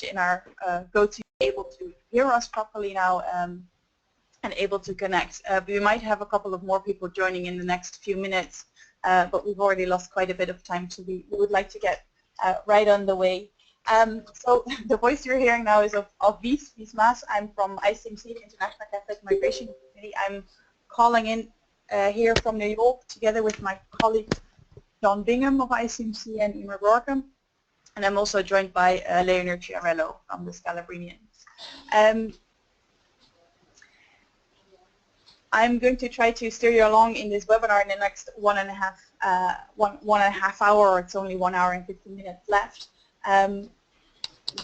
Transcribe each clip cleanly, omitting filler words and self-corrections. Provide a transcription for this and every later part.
in our go-to, able to hear us properly now and able to connect. We might have a couple of more people joining in the next few minutes, but we've already lost quite a bit of time, so we would like to get right on the way. So the voice you're hearing now is of Wies Maas. I'm from ICMC, the International Catholic Migration Committee. I'm calling in here from New York together with my colleague John Bingham of ICMC and Emer Gorkum. And I'm also joined by Leonor Chiarello from the Scalabrinians. I'm going to try to steer you along in this webinar in the next one and a half hour. It's only 1 hour and 15 minutes left.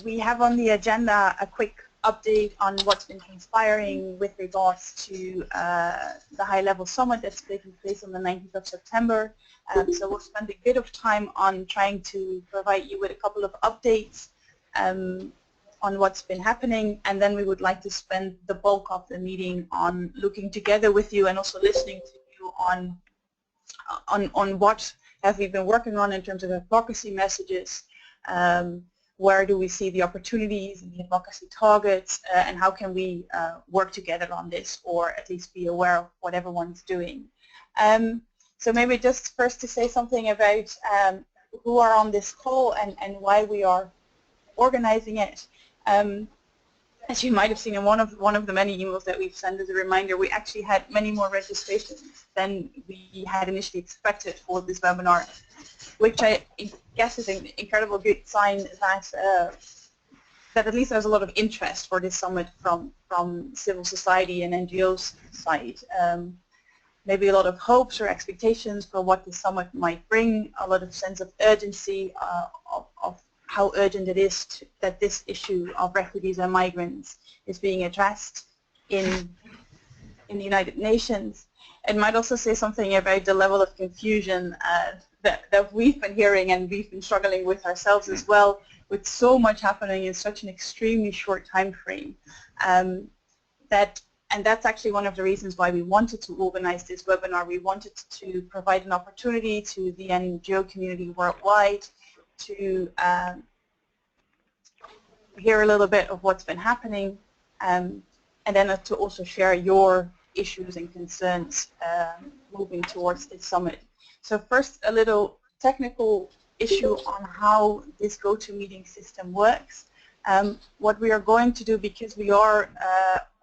We have on the agenda a quick update on what's been transpiring with regards to the high-level summit that's taking place on the 19th of September. So we'll spend a bit of time on trying to provide you with a couple of updates on what's been happening, and then we would like to spend the bulk of the meeting on looking together with you and also listening to you on what have we been working on in terms of advocacy messages, where do we see the opportunities and the advocacy targets, and how can we work together on this, or at least be aware of what everyone's doing. So maybe just first to say something about who are on this call and why we are organizing it. As you might have seen in one of the many emails that we've sent as a reminder, we actually had many more registrations than we had initially expected for this webinar, which I guess is an incredible good sign that that at least there's a lot of interest for this summit from civil society and NGOs side. Maybe a lot of hopes or expectations for what the summit might bring, a lot of sense of urgency of how urgent it is that this issue of refugees and migrants is being addressed in the United Nations. It might also say something about the level of confusion that we've been hearing and we've been struggling with ourselves as well, with so much happening in such an extremely short time frame. And that's actually one of the reasons why we wanted to organize this webinar. We wanted to provide an opportunity to the NGO community worldwide to hear a little bit of what's been happening, and then to also share your issues and concerns moving towards this summit. So first, a little technical issue on how this GoToMeeting system works. What we are going to do, because we are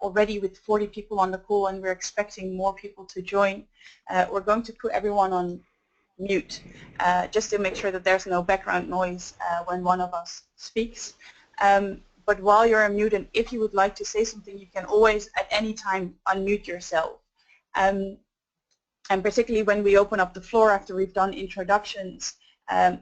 already with 40 people on the call and we're expecting more people to join, we're going to put everyone on mute just to make sure that there's no background noise when one of us speaks. But while you're on mute, and if you would like to say something, you can always at any time unmute yourself. And particularly when we open up the floor after we've done introductions,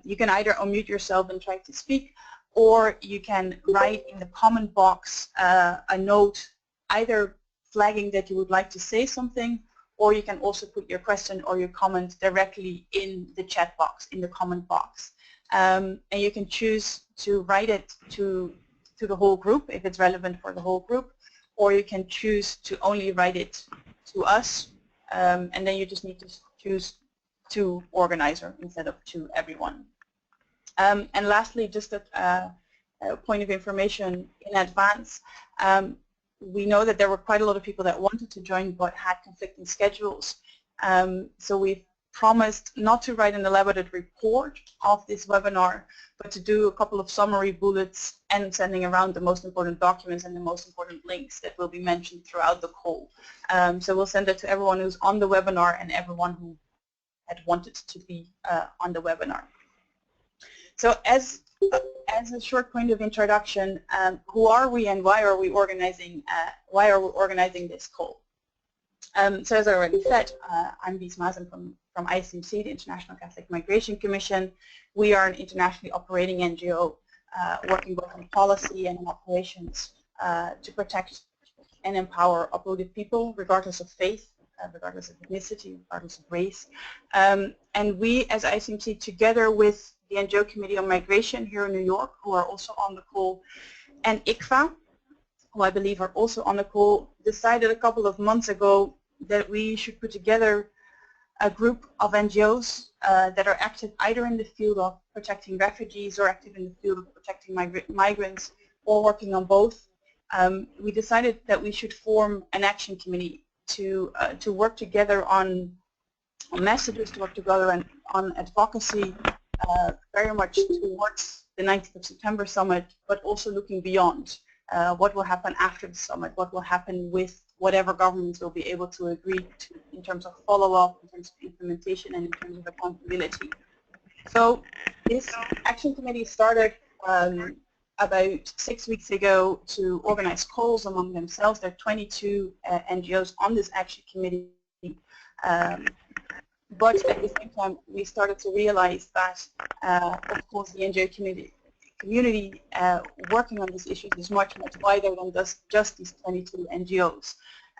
you can either unmute yourself and try to speak, or you can write in the comment box a note either flagging that you would like to say something, or you can also put your question or your comment directly in the chat box, in the comment box. And you can choose to write it to the whole group if it's relevant for the whole group, or you can choose to only write it to us, and then you just need to choose to organizer instead of to everyone. And lastly, just a point of information in advance. We know that there were quite a lot of people that wanted to join but had conflicting schedules. So we've promised not to write an elaborate report of this webinar, but to do a couple of summary bullets and sending around the most important documents and the most important links that will be mentioned throughout the call. So we'll send it to everyone who's on the webinar and everyone who had wanted to be on the webinar. So as a short point of introduction, who are we and why are we organizing this call? So as I already said, I'm Wies Maas. I'm from ICMC, the International Catholic Migration Commission. We are an internationally operating NGO working both on policy and in operations to protect and empower uprooted people regardless of faith, regardless of ethnicity, regardless of race. And we as ICMC, together with the NGO Committee on Migration here in New York, who are also on the call, and ICFA, who I believe are also on the call, decided a couple of months ago that we should put together a group of NGOs that are active either in the field of protecting refugees or active in the field of protecting migrants, or working on both, we decided that we should form an action committee to work together on messages, to work together on advocacy, very much towards the 19th of September summit, but also looking beyond. What will happen after the summit? What will happen with whatever governments will be able to agree to in terms of follow-up, in terms of implementation, and in terms of accountability. So this action committee started about 6 weeks ago to organize calls among themselves. There are 22 NGOs on this action committee. But at the same time, we started to realize that, of course, the NGO community working on these issues is much, much wider than just these 22 NGOs.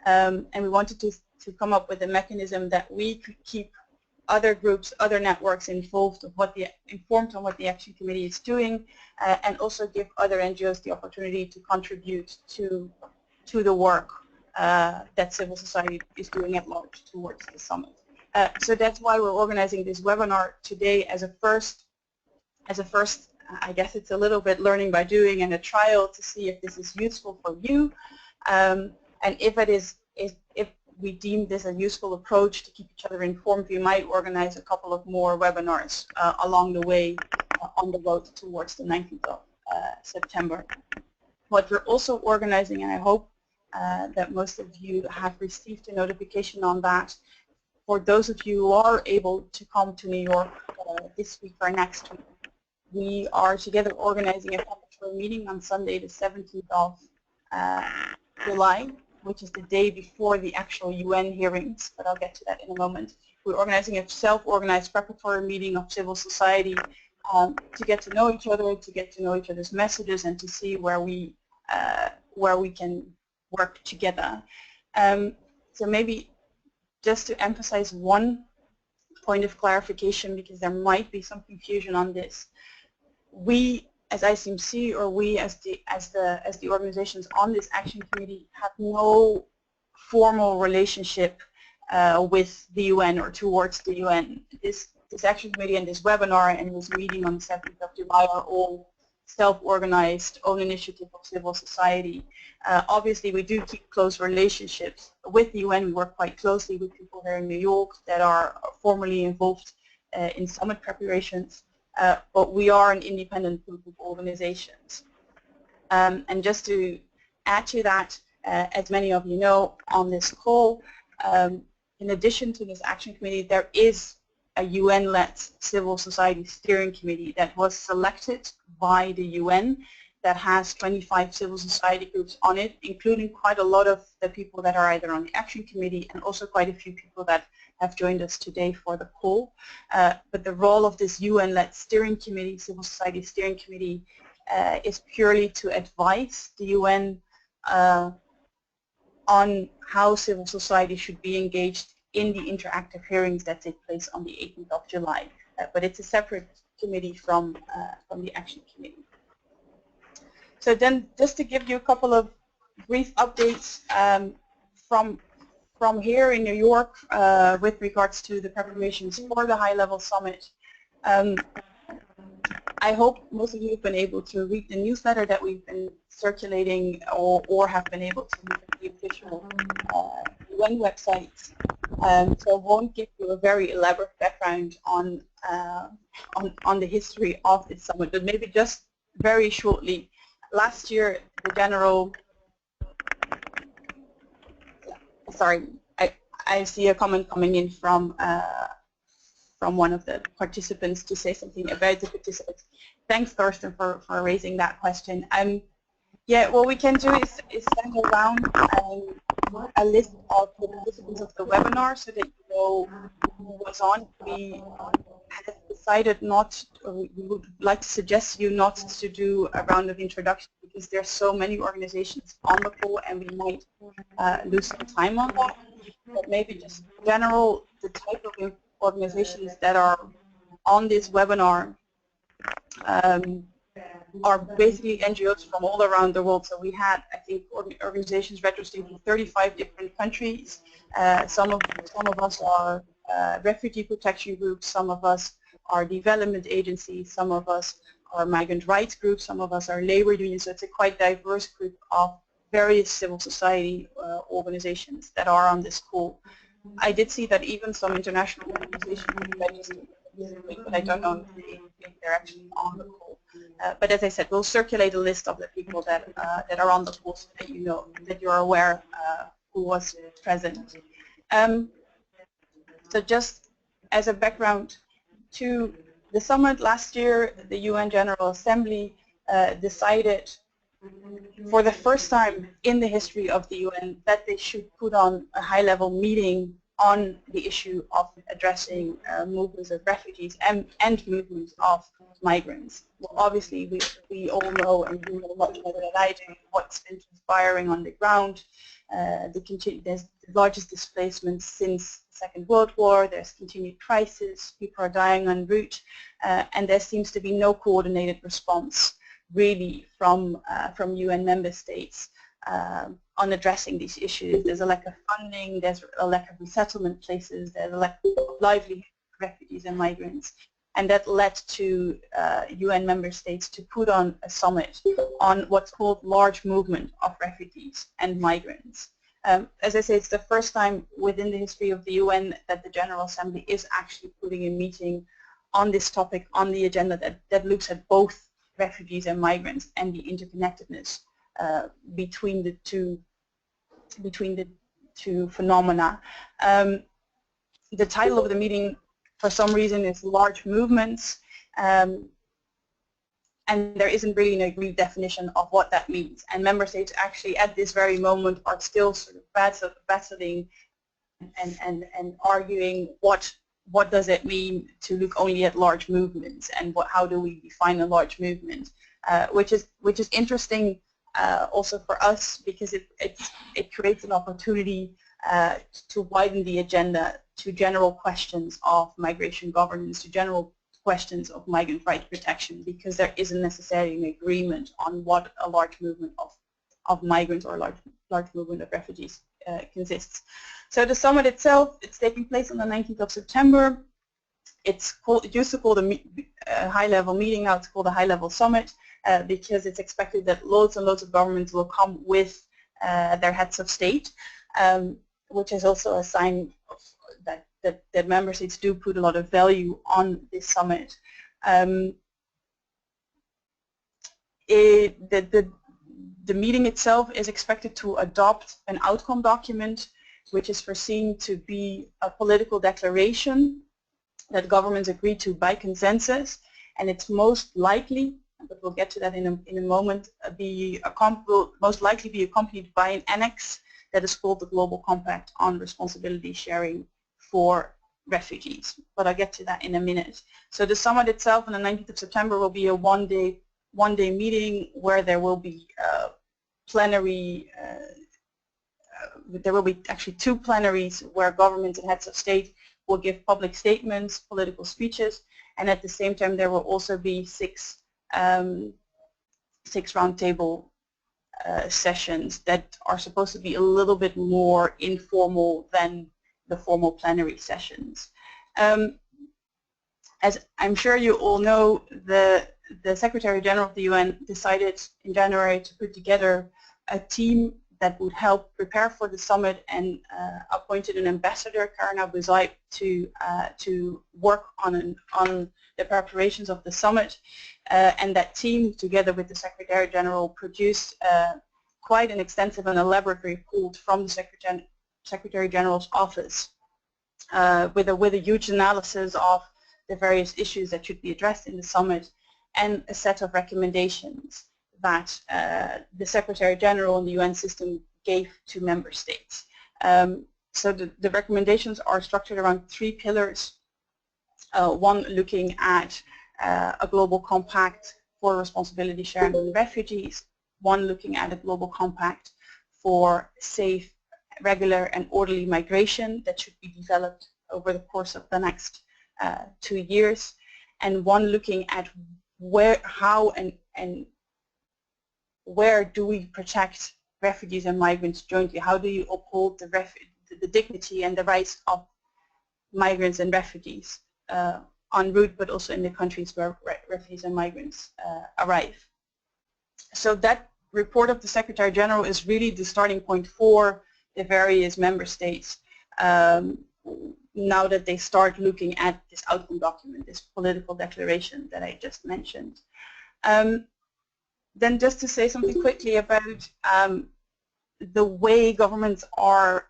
And we wanted to come up with a mechanism that we could keep other groups, other networks involved of informed on what the Action Committee is doing, and also give other NGOs the opportunity to contribute to the work that civil society is doing at large towards the summit. So that's why we're organizing this webinar today as a first, I guess it's a little bit learning by doing and a trial to see if this is useful for you, and if it is, if we deem this a useful approach to keep each other informed, we might organize a couple of more webinars along the way on the road towards the 19th of September. What we're also organizing, and I hope that most of you have received a notification on that, for those of you who are able to come to New York this week or next week, we are together organizing a preparatory meeting on Sunday the 17th of July, which is the day before the actual UN hearings, but I'll get to that in a moment. We're organizing a self-organized preparatory meeting of civil society to get to know each other, to get to know each other's messages, and to see where we can work together. So maybe just to emphasize one point of clarification, because there might be some confusion on this. We, as ICMC, or we as the organizations on this action committee, have no formal relationship with the UN or towards the UN. This action committee and this webinar and this meeting on the 7th of July are all self-organized, own initiative of civil society. Obviously, we do keep close relationships with the UN. We work quite closely with people here in New York that are formally involved in summit preparations. But we are an independent group of organizations. And just to add to that, as many of you know on this call, in addition to this action committee, there is a UN-led civil society steering committee that was selected by the UN that has 25 civil society groups on it, including quite a lot of the people that are either on the action committee and also quite a few people that have joined us today for the call. But the role of this UN-led steering committee, civil society steering committee, is purely to advise the UN on how civil society should be engaged in the interactive hearings that take place on the 18th of July. But it's a separate committee from the action committee. So then, just to give you a couple of brief updates from here in New York with regards to the preparations for the high-level summit. I hope most of you have been able to read the newsletter that we've been circulating, or have been able to look at the official UN website. So I won't give you a very elaborate background on the history of this summit, but maybe just very shortly. Last year, the general, sorry, I see a comment coming in from one of the participants to say something about the participants. Thanks, Thorsten, for raising that question. Yeah, what we can do is send around a list of the participants of the webinar so that you know who was on. We have decided not, or we would like to suggest you not to do a round of introduction because there are so many organizations on the call and we might lose some time on that. But maybe just in general, the type of organizations that are on this webinar are basically NGOs from all around the world. So we had, I think, organizations registered in 35 different countries. Some of us are refugee protection groups. Some of us are development agencies. Some of us are migrant rights groups, some of us are labor unions, so it's a quite diverse group of various civil society organizations that are on this call. I did see that even some international organizations registered recently, but I don't know if they're actually on the call. But as I said, we'll circulate a list of the people that that are on the call so that you know, that you're aware who was present. So just as a background to the summit last year, the UN General Assembly decided for the first time in the history of the UN that they should put on a high-level meeting on the issue of addressing movements of refugees and movements of migrants. Well, obviously, we all know, and you know much better than I do, what's been transpiring on the ground. There's the largest displacement since the Second World War. There's continued crisis. People are dying en route, and there seems to be no coordinated response really from UN member states on addressing these issues. There's a lack of funding, there's a lack of resettlement places, there's a lack of livelihood for refugees and migrants, and that led to UN member states to put on a summit on what's called large movement of refugees and migrants. As I say, it's the first time within the history of the UN that the General Assembly is actually putting a meeting on this topic on the agenda that looks at both refugees and migrants and the interconnectedness between the two phenomena. The title of the meeting, for some reason, is Large Movements, and there isn't really an agreed definition of what that means. And member states actually, at this very moment, are still sort of battling and arguing what does it mean to look only at large movements, and how do we define a large movement, which is interesting also for us, because it creates an opportunity to widen the agenda to general questions of migration governance, to general questions of migrant rights protection, because there isn't necessarily an agreement on what a large movement of migrants or large movement of refugees consists. So the summit itself, it's taking place on the 19th of September. It used to call the high-level meeting, now it's called a high-level summit, because it's expected that loads and loads of governments will come with their heads of state, which is also a sign of that member states do put a lot of value on this summit. The meeting itself is expected to adopt an outcome document, which is foreseen to be a political declaration that governments agree to by consensus, and it's most likely, but we'll get to that in a moment, will most likely be accompanied by an annex that is called the Global Compact on Responsibility Sharing for Refugees. But I'll get to that in a minute. So the summit itself on the 19th of September will be a one-day meeting where there will be plenary. There will be actually two plenaries where governments and heads of state will give public statements, political speeches, and at the same time there will also be six roundtable sessions that are supposed to be a little bit more informal than the formal plenary sessions. As I'm sure you all know, the Secretary General of the UN decided in January to put together a team that would help prepare for the summit, and appointed an ambassador, Karina Buzai, to work on the preparations of the summit. And that team, together with the Secretary General, produced quite an extensive and elaborate report from the Secretary General's office with a huge analysis of the various issues that should be addressed in the summit, and a set of recommendations that the Secretary General and the UN system gave to member states. So the recommendations are structured around three pillars. One looking at a global compact for responsibility sharing with refugees, one looking at a global compact for safe, regular and orderly migration that should be developed over the course of the next 2 years, and one looking at how and where do we protect refugees and migrants jointly? How do you uphold the dignity and the rights of migrants and refugees en route, but also in the countries where refugees and migrants arrive. So that report of the Secretary General is really the starting point for the various member states now that they start looking at this outcome document, this political declaration that I just mentioned. Then just to say something quickly about the way governments are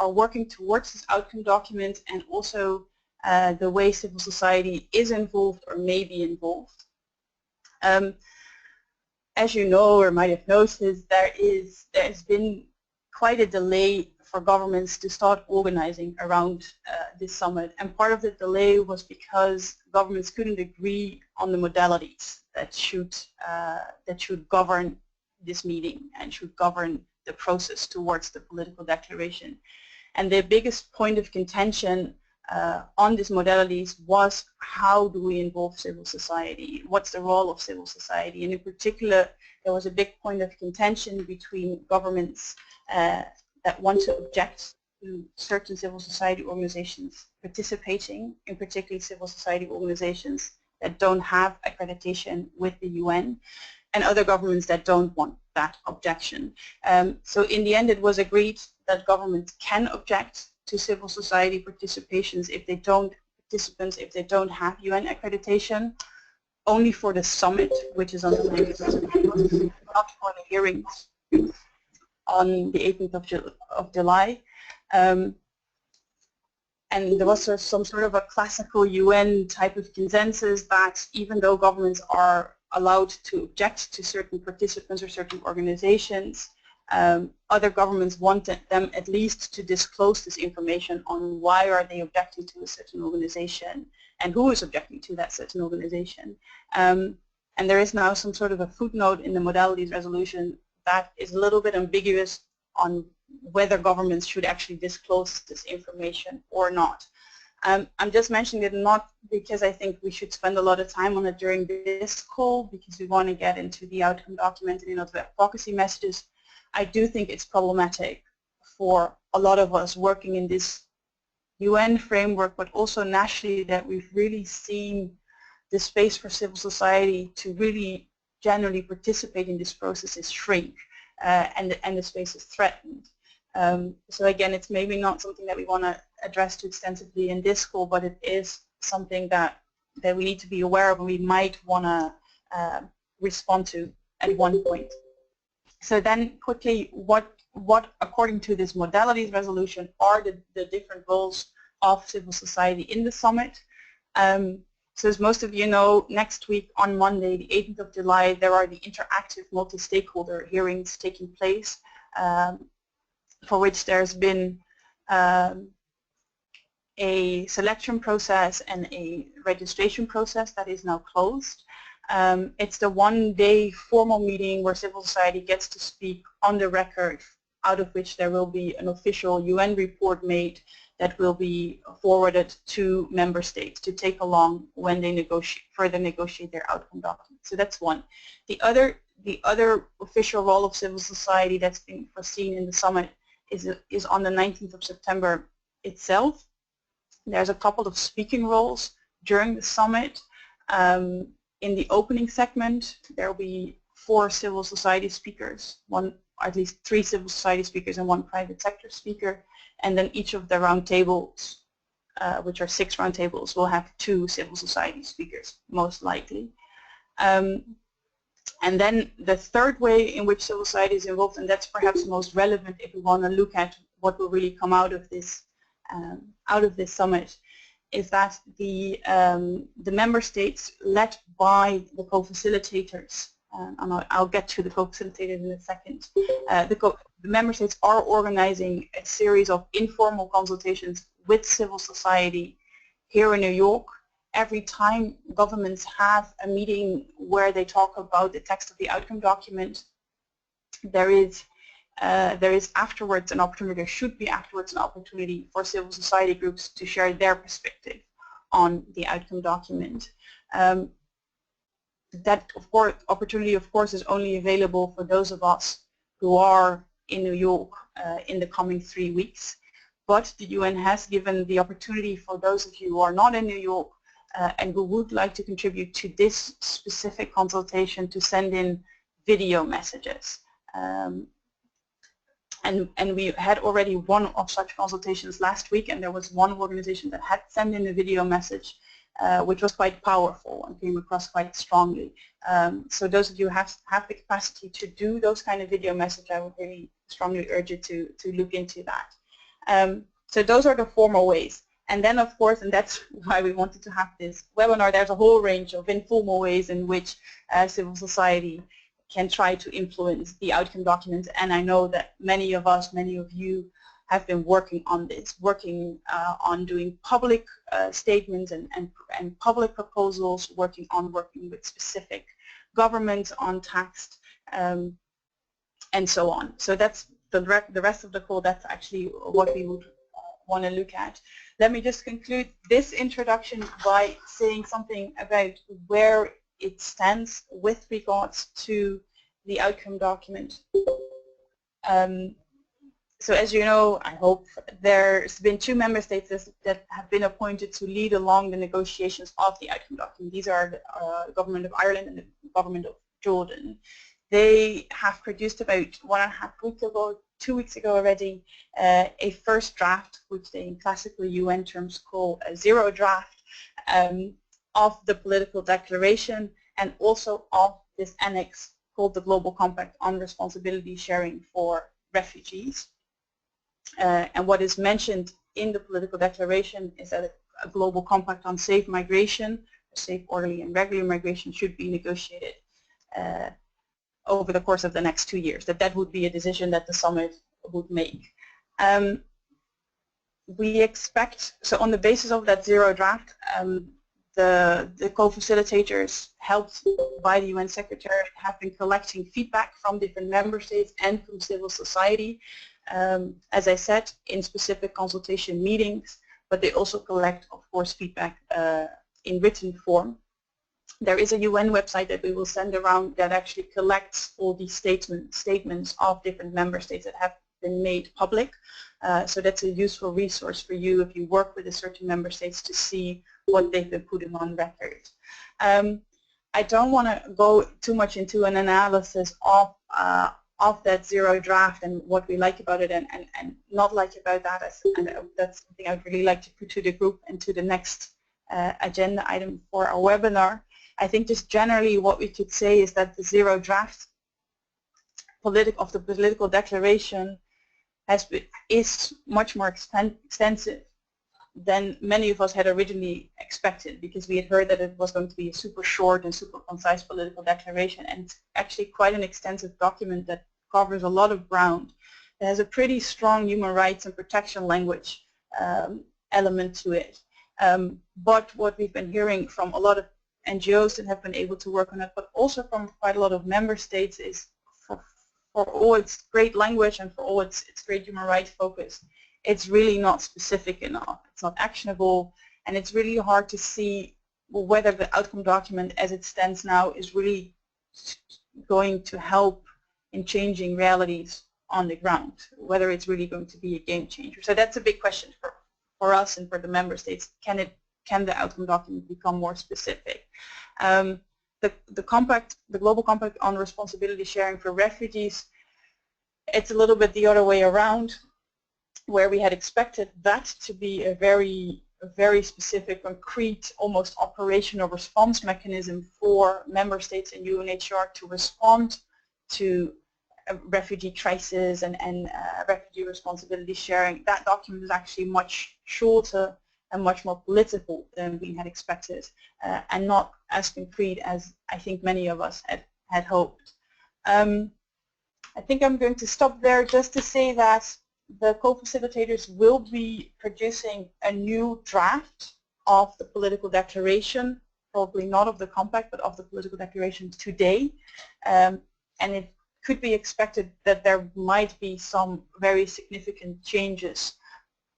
working towards this outcome document, and also the way civil society is involved or may be involved. As you know or might have noticed, there has been quite a delay for governments to start organizing around this summit, and part of the delay was because governments couldn't agree on the modalities that should govern this meeting and should govern the process towards the political declaration. And the biggest point of contention on these modalities was, how do we involve civil society? What's the role of civil society? And in particular, there was a big point of contention between governments that want to object to certain civil society organizations participating, in particular civil society organizations that don't have accreditation with the UN, and other governments that don't want that objection. So in the end, it was agreed that governments can object to civil society participations if they don't have UN accreditation, only for the summit, which is on the 9th of September, not for the hearings on the 18th of July. And there was some sort of a classical UN type of consensus that even though governments are allowed to object to certain participants or certain organizations, other governments wanted them at least to disclose this information on why are they objecting to a certain organization and who is objecting to that certain organization. And there is now some sort of a footnote in the modalities resolution that is a little bit ambiguous on whether governments should actually disclose this information or not. I'm just mentioning it not because I think we should spend a lot of time on it during this call, because we want to get into the outcome document and the advocacy messages. I do think it's problematic for a lot of us working in this UN framework, but also nationally, that we've really seen the space for civil society to really generally participate in this process is shrink, and the space is threatened. So again, it's maybe not something that we want to address too extensively in this call, but it is something that we need to be aware of and we might want to respond to at one point. So then quickly, what according to this modalities resolution are the different roles of civil society in the summit? So as most of you know, next week on Monday, the 18th of July, there are the interactive multi-stakeholder hearings taking place, for which there's been a selection process and a registration process that is now closed. It's the one-day formal meeting where civil society gets to speak on the record, out of which there will be an official UN report made that will be forwarded to member states to take along when they further negotiate their outcome document. So that's one. The other official role of civil society that's been foreseen in the summit is on the 19th of September itself. There's a couple of speaking roles during the summit. In the opening segment, there will be 4 civil society speakers, at least 3 civil society speakers and 1 private sector speaker, and then each of the roundtables, which are 6 roundtables, will have 2 civil society speakers, most likely. And then the third way in which civil society is involved, and that's perhaps most relevant if we want to look at what will really come out of this summit, is that the member states led by the co-facilitators, and I'll get to the co-facilitators in a second, the member states are organizing a series of informal consultations with civil society here in New York. Every time governments have a meeting where they talk about the text of the outcome document, there is afterwards an opportunity, there should be afterwards an opportunity for civil society groups to share their perspective on the outcome document. That opportunity, of course, is only available for those of us who are in New York in the coming 3 weeks. But the UN has given the opportunity for those of you who are not in New York and we would like to contribute to this specific consultation to send in video messages. And we had already one of such consultations last week, and there was one organization that had sent in a video message, which was quite powerful and came across quite strongly. So those of you who have the capacity to do those kind of video message, I would really strongly urge you to look into that. So those are the formal ways. And then, of course, and that's why we wanted to have this webinar, there's a whole range of informal ways in which civil society can try to influence the outcome document. And I know that many of us, many of you have been working on this, working on doing public statements and public proposals, working with specific governments on text, and so on. So that's the rest of the call. That's actually what we would want to look at. Let me just conclude this introduction by saying something about where it stands with regards to the outcome document. So as you know, I hope, there's been 2 member states that have been appointed to lead along the negotiations of the outcome document. These are the Government of Ireland and the Government of Jordan. They have produced about 1.5 weeks ago, 2 weeks ago already, a first draft, which they in classical UN terms call a zero draft, of the political declaration, and also of this annex called the Global Compact on Responsibility Sharing for Refugees. And what is mentioned in the political declaration is that a global compact on safe migration, safe, orderly, and regular migration should be negotiated over the course of the next 2 years. That would be a decision that the summit would make. We expect, so on the basis of that zero draft, the co-facilitators, helped by the UN Secretary, have been collecting feedback from different member states and from civil society, as I said, in specific consultation meetings, but they also collect, of course, feedback in written form. There is a UN website that we will send around that actually collects all these statements of different member states that have been made public. So that's a useful resource for you if you work with a certain member states to see what they've been putting on record. I don't want to go too much into an analysis of that zero draft and what we like about it and not like about that. And that's something I'd really like to put to the group and to the next agenda item for our webinar. I think just generally what we could say is that the zero draft of the political declaration is much more extensive than many of us had originally expected, because we had heard that it was going to be a super short and super concise political declaration, and it's actually quite an extensive document that covers a lot of ground. It has a pretty strong human rights and protection language element to it. But what we've been hearing from a lot of NGOs that have been able to work on it, but also from quite a lot of member states, is for all its great language and for all its great human rights focus, it's really not specific enough. It's not actionable, and it's really hard to see whether the outcome document as it stands now is really going to help in changing realities on the ground, whether it's really going to be a game changer. So that's a big question for us and for the member states. Can the outcome document become more specific? The Global Compact on Responsibility Sharing for Refugees, it's a little bit the other way around, where we had expected that to be a very specific, concrete, almost operational response mechanism for member states and UNHCR to respond to refugee crisis and refugee responsibility sharing. That document is actually much shorter and much more political than we had expected, and not as concrete as I think many of us had hoped. I think I'm going to stop there just to say that the co-facilitators will be producing a new draft of the political declaration, probably not of the compact, but of the political declaration today. And it could be expected that there might be some very significant changes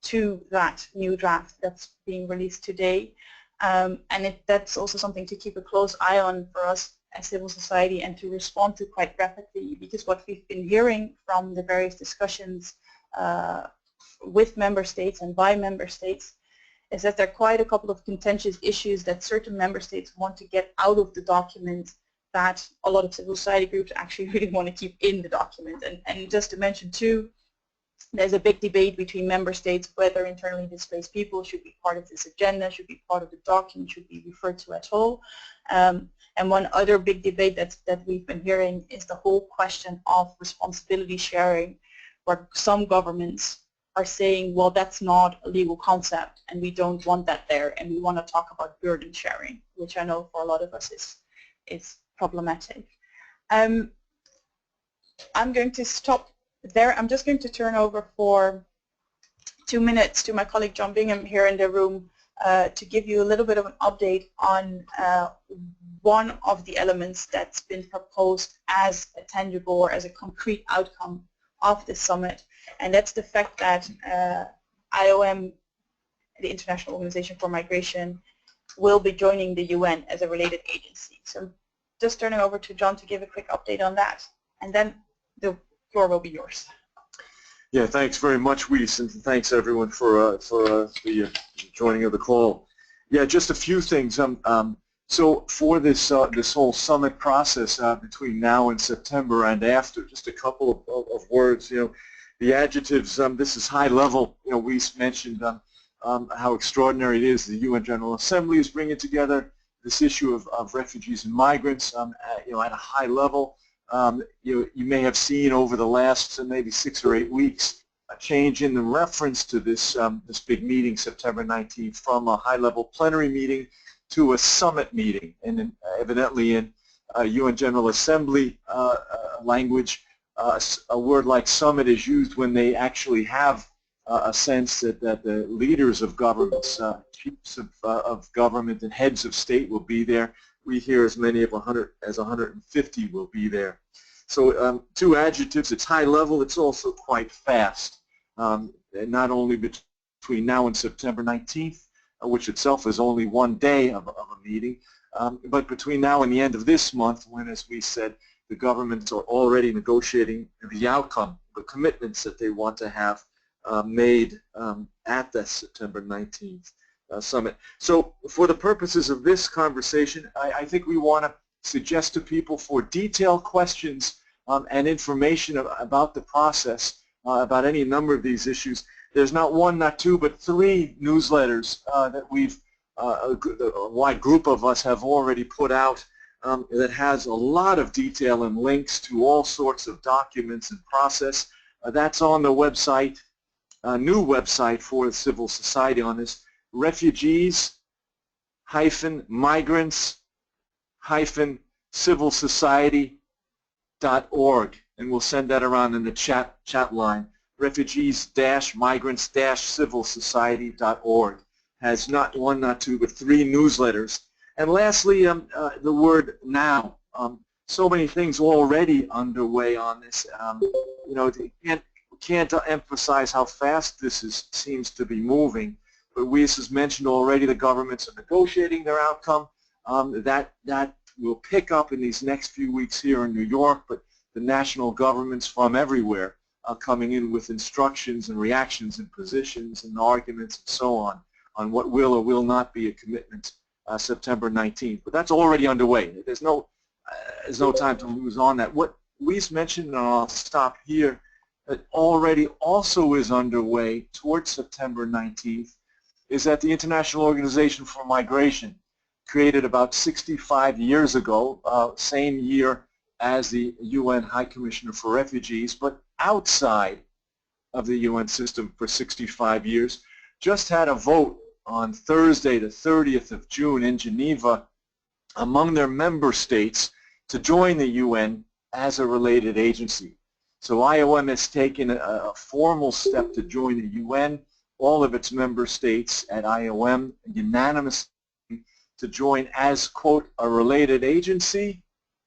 to that new draft that's being released today. And that's also something to keep a close eye on for us as civil society and to respond to quite rapidly, because what we've been hearing from the various discussions with member states and by member states is that there are quite a couple of contentious issues that certain member states want to get out of the document that a lot of civil society groups actually really want to keep in the document. And just to mention too, there's a big debate between member states whether internally displaced people should be part of this agenda, should be part of the document, should be referred to at all. And one other big debate that we've been hearing is the whole question of responsibility sharing, where some governments are saying, well, that's not a legal concept and we don't want that there, and we want to talk about burden sharing, which I know for a lot of us is problematic. I'm going to stop there. I'm just going to turn over for 2 minutes to my colleague John Bingham here in the room to give you a little bit of an update on one of the elements that's been proposed as a tangible or as a concrete outcome of the summit, and that's the fact that IOM, the International Organization for Migration, will be joining the UN as a related agency. So just turning over to John to give a quick update on that, and then the floor will be yours. Yeah, thanks very much, Weiss, and thanks everyone for the joining of the call. Yeah, just a few things. So for this this whole summit process between now and September and after, just a couple of words. You know, the adjectives. This is high level. You know, Weiss mentioned how extraordinary it is the UN General Assembly is bringing together this issue of refugees and migrants. You know, at a high level. You may have seen over the last maybe 6 or 8 weeks a change in the reference to this this big meeting, September 19th, from a high-level plenary meeting to a summit meeting. And evidently in UN General Assembly language, a word like summit is used when they actually have a sense that the leaders of governments, chiefs of government and heads of state will be there. We hear as many of 100 as 150 will be there. So 2 adjectives. It's high level. It's also quite fast. Not only between now and September 19th, which itself is only 1 day of a meeting, but between now and the end of this month, when, as we said, the governments are already negotiating the outcome, the commitments that they want to have made at the September 19th. Summit. So for the purposes of this conversation, I think we want to suggest to people for detailed questions and information about the process, about any number of these issues. There's not 1, not 2, but 3 newsletters that we've, a wide group of us have already put out that has a lot of detail and links to all sorts of documents and process. That's on the website, a new website for civil society on this. refugees-migrants-civilsociety.org, and we'll send that around in the chat line. refugees-migrants-civilsociety.org has not 1, not 2, but 3 newsletters. And lastly, the word now. So many things already underway on this. You know, can't emphasize how fast this seems to be moving. But Weiss has mentioned already the governments are negotiating their outcome. That will pick up in these next few weeks here in New York, but the national governments from everywhere are coming in with instructions and reactions and positions and arguments and so on what will or will not be a commitment September 19th. But that's already underway. There's no time to lose on that. What Weiss mentioned, and I'll stop here, that already also is underway towards September 19th, is that the International Organization for Migration, created about 65 years ago, same year as the UN High Commissioner for Refugees, but outside of the UN system for 65 years, just had a vote on Thursday, the 30th of June in Geneva, among their member states to join the UN as a related agency. So IOM has taken a formal step to join the UN. All of its member states at IOM unanimously to join as, quote, a related agency.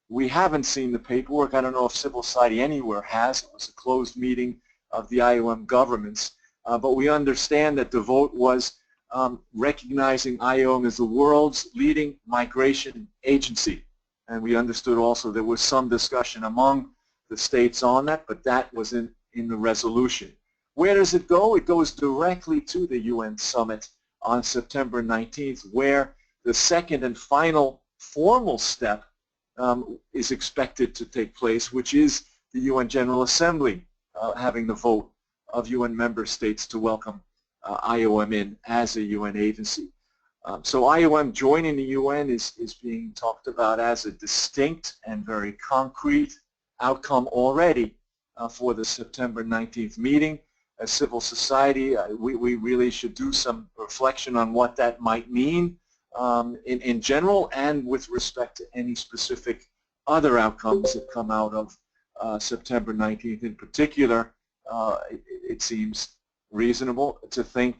We haven't seen the paperwork. I don't know if civil society anywhere has. It was a closed meeting of the IOM governments. But we understand that the vote was recognizing IOM as the world's leading migration agency. And we understood also there was some discussion among the states on that, but that was in the resolution. Where does it go? It goes directly to the UN summit on September 19th, where the second and final formal step is expected to take place, which is the UN General Assembly having the vote of UN member states to welcome IOM in as a UN agency. So IOM joining the UN is being talked about as a distinct and very concrete outcome already for the September 19th meeting. As civil society, we really should do some reflection on what that might mean in general and with respect to any specific other outcomes that come out of September 19th. In particular, it seems reasonable to think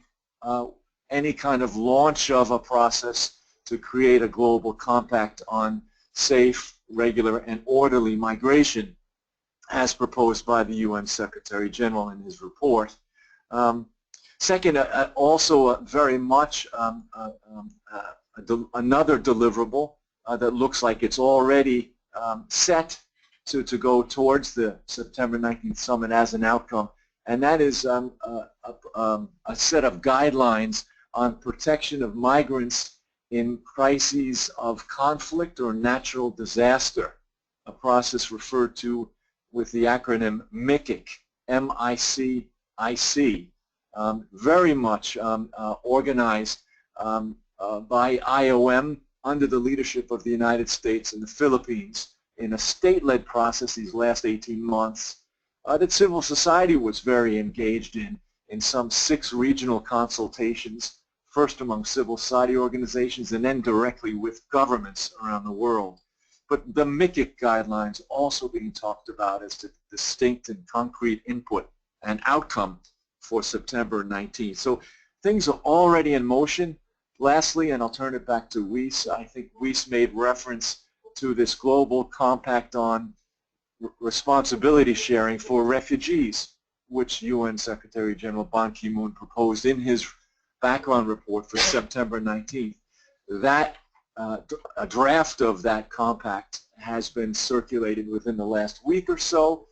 any kind of launch of a process to create a global compact on safe, regular, and orderly migration as proposed by the UN Secretary General in his report. Second, also very much another deliverable that looks like it's already set to go towards the September 19th summit as an outcome, and that is a set of guidelines on protection of migrants in crises of conflict or natural disaster, a process referred to with the acronym MICIC, M-I-C-I-C, very much organized by IOM under the leadership of the United States and the Philippines in a state-led process these last 18 months that civil society was very engaged in some 6 regional consultations, first among civil society organizations and then directly with governments around the world. But the MICIC guidelines also being talked about as a distinct and concrete input and outcome for September 19th. So things are already in motion. Lastly, and I'll turn it back to Weiss, I think Weiss made reference to this global compact on responsibility sharing for refugees, which UN Secretary General Ban Ki-moon proposed in his background report for September 19th. That a draft of that compact has been circulated within the last week or so,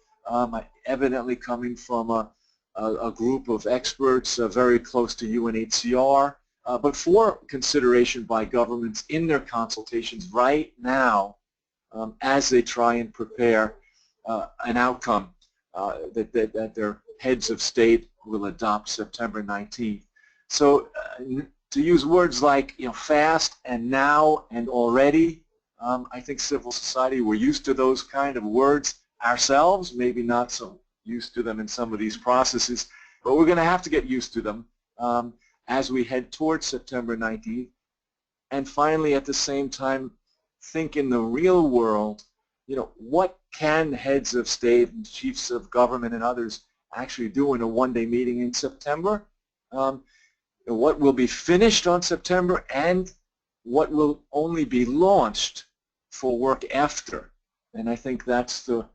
evidently coming from a group of experts very close to UNHCR, but for consideration by governments in their consultations right now as they try and prepare an outcome that their heads of state will adopt September 19th. So to use words like fast and now and already, I think civil society, we're used to those kind of words ourselves, maybe not so used to them in some of these processes, but we're going to have to get used to them as we head towards September 19th. And finally, at the same time, think in the real world, what can heads of state and chiefs of government and others actually do in a one-day meeting in September? What will be finished on September and what will only be launched for work after. And I think that's the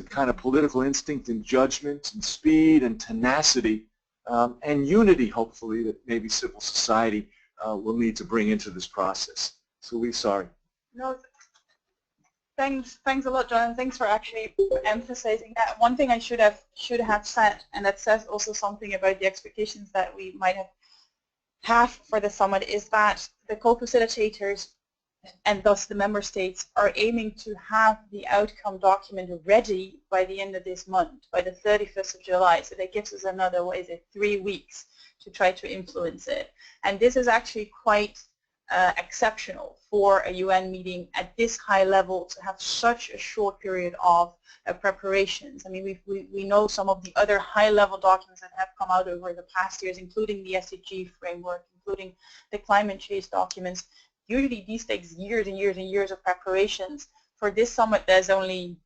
kind of political instinct and judgment and speed and tenacity and unity, hopefully, that maybe civil society will need to bring into this process. So we're sorry. No, thanks a lot, John, and thanks for actually emphasizing that. One thing I should have said, and that says also something about the expectations that we might have for the summit, is that the co-facilitators and thus the member states are aiming to have the outcome document ready by the end of this month, by the 31st of July. So that gives us another, 3 weeks to try to influence it. And this is actually quite exceptional for a UN meeting at this high level to have such a short period of preparations. I mean, we know some of the other high-level documents that have come out over the past years, including the SDG framework, including the climate change documents. Usually these takes years and years and years of preparations. For this summit, there's only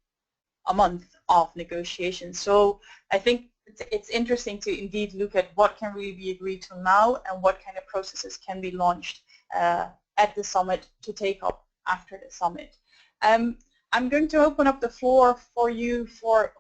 a month of negotiations. So I think it's interesting to indeed look at what can really be agreed to now and what kind of processes can be launched at the summit to take up after the summit. I'm going to open up the floor for you for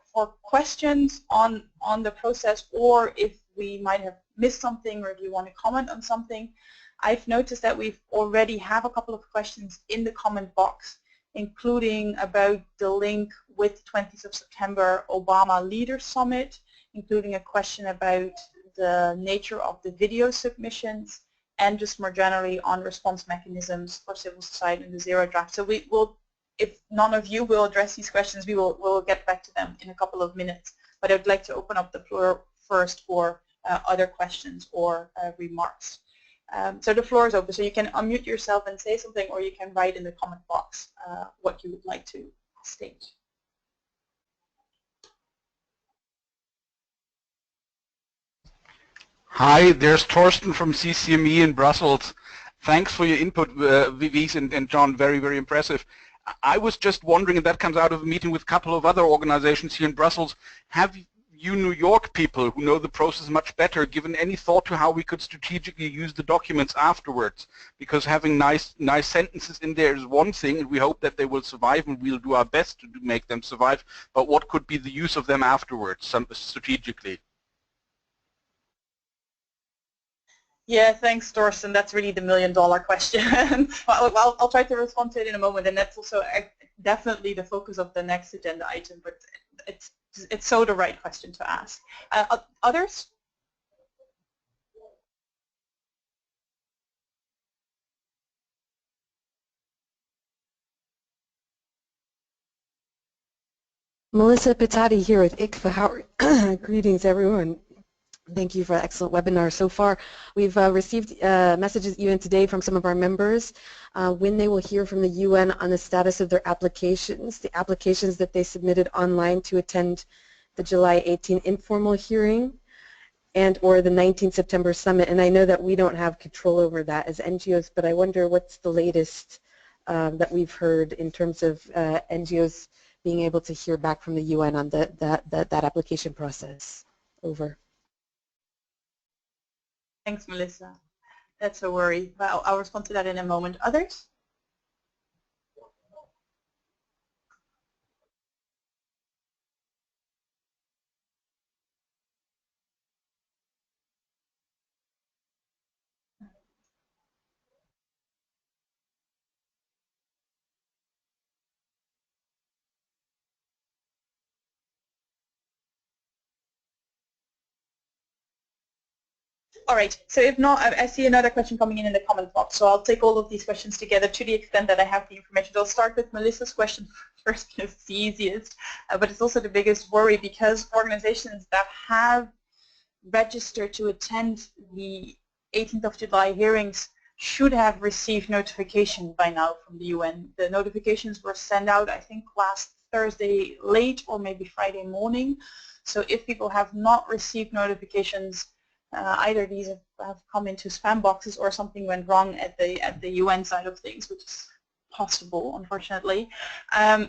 questions on the process, or if we might have missed something, or if you want to comment on something. I've noticed that we've already have a couple of questions in the comment box, including about the link with 20th of September Obama Leaders Summit, including a question about the nature of the video submissions, and just more generally on response mechanisms for civil society in the zero draft. So we will, if none of you will address these questions, we'll get back to them in a couple of minutes. But I'd like to open up the floor first for other questions or remarks. So the floor is open, so you can unmute yourself and say something, or you can write in the comment box what you would like to state. Hi, there's Torsten from CCME in Brussels. Thanks for your input, Vivis and John, very, very impressive. I was just wondering, and that comes out of a meeting with a couple of other organizations here in Brussels, have you New York people who know the process much better given any thought to how we could strategically use the documents afterwards? Because having nice sentences in there is one thing, and we hope that they will survive, and we'll do our best to make them survive, but what could be the use of them afterwards, strategically? Yeah, thanks, Torsten. That's really the million-dollar question. I'll try to respond to it in a moment, and that's also definitely the focus of the next agenda item, but it's so the right question to ask. Others? Melissa Pitati here with ICFA. Greetings, everyone. Thank you for an excellent webinar so far. We've received messages even today from some of our members when they will hear from the UN on the status of their applications, the applications that they submitted online to attend the July 18 informal hearing and or the 19 September summit. And I know that we don't have control over that as NGOs, but I wonder what's the latest that we've heard in terms of NGOs being able to hear back from the UN on that application process. Over. Thanks, Melissa. That's a worry. Well, I'll respond to that in a moment. Others? All right, so if not, I see another question coming in the comment box, so I'll take all of these questions together to the extent that I have the information. I'll start with Melissa's question first because it's the easiest, but it's also the biggest worry because organizations that have registered to attend the 18th of July hearings should have received notification by now from the UN. The notifications were sent out, I think, last Thursday late or maybe Friday morning. So if people have not received notifications, either these have come into spam boxes or something went wrong at the UN side of things, which is possible, unfortunately.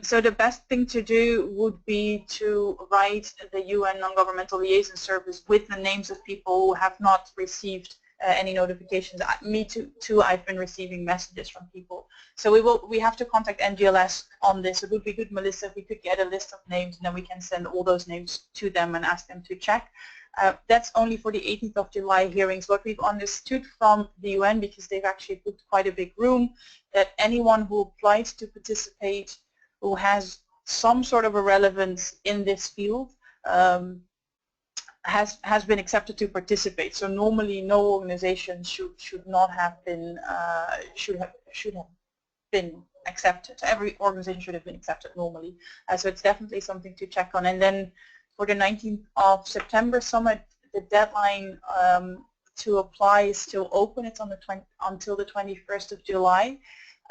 So the best thing to do would be to write the UN Non-Governmental Liaison Service with the names of people who have not received any notifications. Me too, I've been receiving messages from people. So we have to contact NGLS on this. It would be good, Melissa, if we could get a list of names and then we can send all those names to them and ask them to check. That's only for the 18th of July hearings. What we've understood from the UN, because they've actually booked quite a big room, that anyone who applied to participate who has some sort of a relevance in this field has been accepted to participate. So normally no organization should not have been should have been accepted. Every organization should have been accepted normally. So it's definitely something to check on. And then for the 19th of September summit, the deadline to apply is still open. It's on until the 21st of July.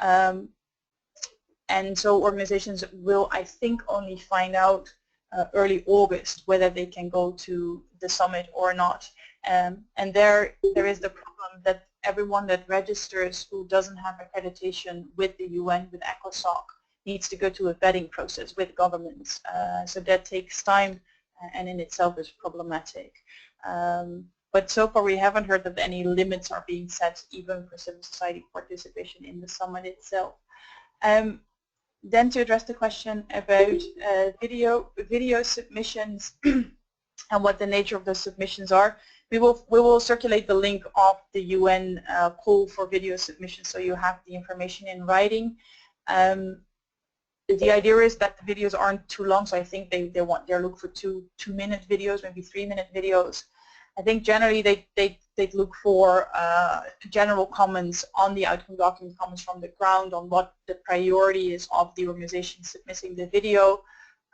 And so organizations will, I think, only find out early August whether they can go to the summit or not. And there is the problem that everyone that registers who doesn't have accreditation with the UN, with ECOSOC, needs to go to a vetting process with governments. So that takes time and in itself is problematic. But so far we haven't heard that any limits are being set even for civil society participation in the summit itself. Then to address the question about video submissions and what the nature of the submissions are, we will circulate the link of the UN call for video submissions so you have the information in writing. The idea is that the videos aren't too long, so I think they're looking for two-minute videos, maybe 3-minute videos. I think generally they'd look for general comments on the outcome document, comments from the ground on what the priority is of the organization submitting the video.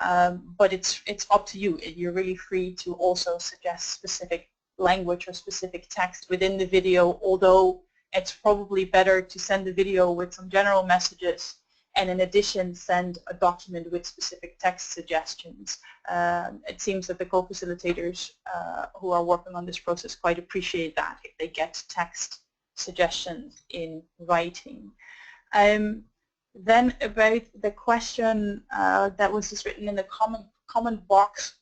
But it's up to you. You're really free to also suggest specific language or specific text within the video, although it's probably better to send the video with some general messages and in addition send a document with specific text suggestions. It seems that the co-facilitators who are working on this process quite appreciate that if they get text suggestions in writing. Then about the question that was just written in the comment box,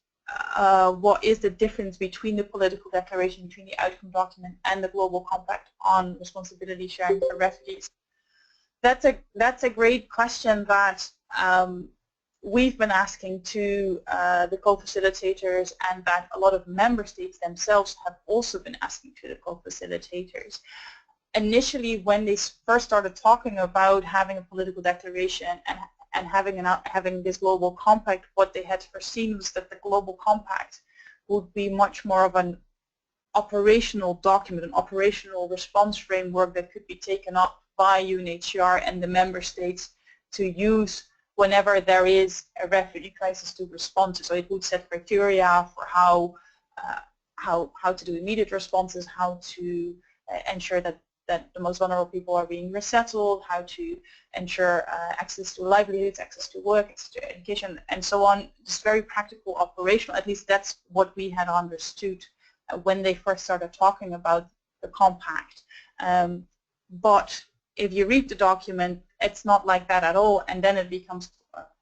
what is the difference between the political declaration, between the outcome document and the Global Compact on responsibility sharing for refugees? That's a great question that we've been asking to the co-facilitators, and that a lot of member states themselves have also been asking to the co-facilitators. Initially, when they first started talking about having a political declaration and having this Global Compact, what they had foreseen was that the Global Compact would be much more of an operational document, an operational response framework that could be taken up by UNHCR and the member states to use whenever there is a refugee crisis to respond to. So it would set criteria for how to do immediate responses, how to ensure that the most vulnerable people are being resettled, how to ensure access to livelihoods, access to work, access to education, and so on. Just very practical, operational. At least that's what we had understood when they first started talking about the compact. But if you read the document, it's not like that at all, and then it becomes,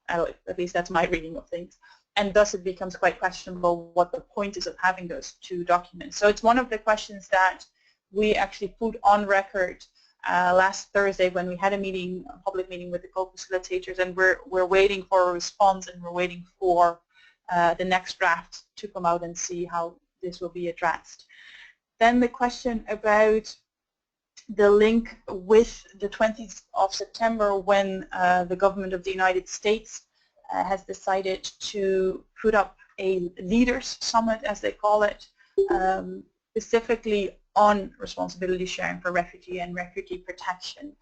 at least that's my reading of things, and thus it becomes quite questionable what the point is of having those two documents. So it's one of the questions that we actually put on record last Thursday when we had a public meeting with the co-facilitators, and we're waiting for a response, and we're waiting for the next draft to come out and see how this will be addressed. Then the question about the link with the 20th of September when the government of the United States has decided to put up a leaders summit, as they call it, specifically on responsibility sharing for refugee and refugee protection.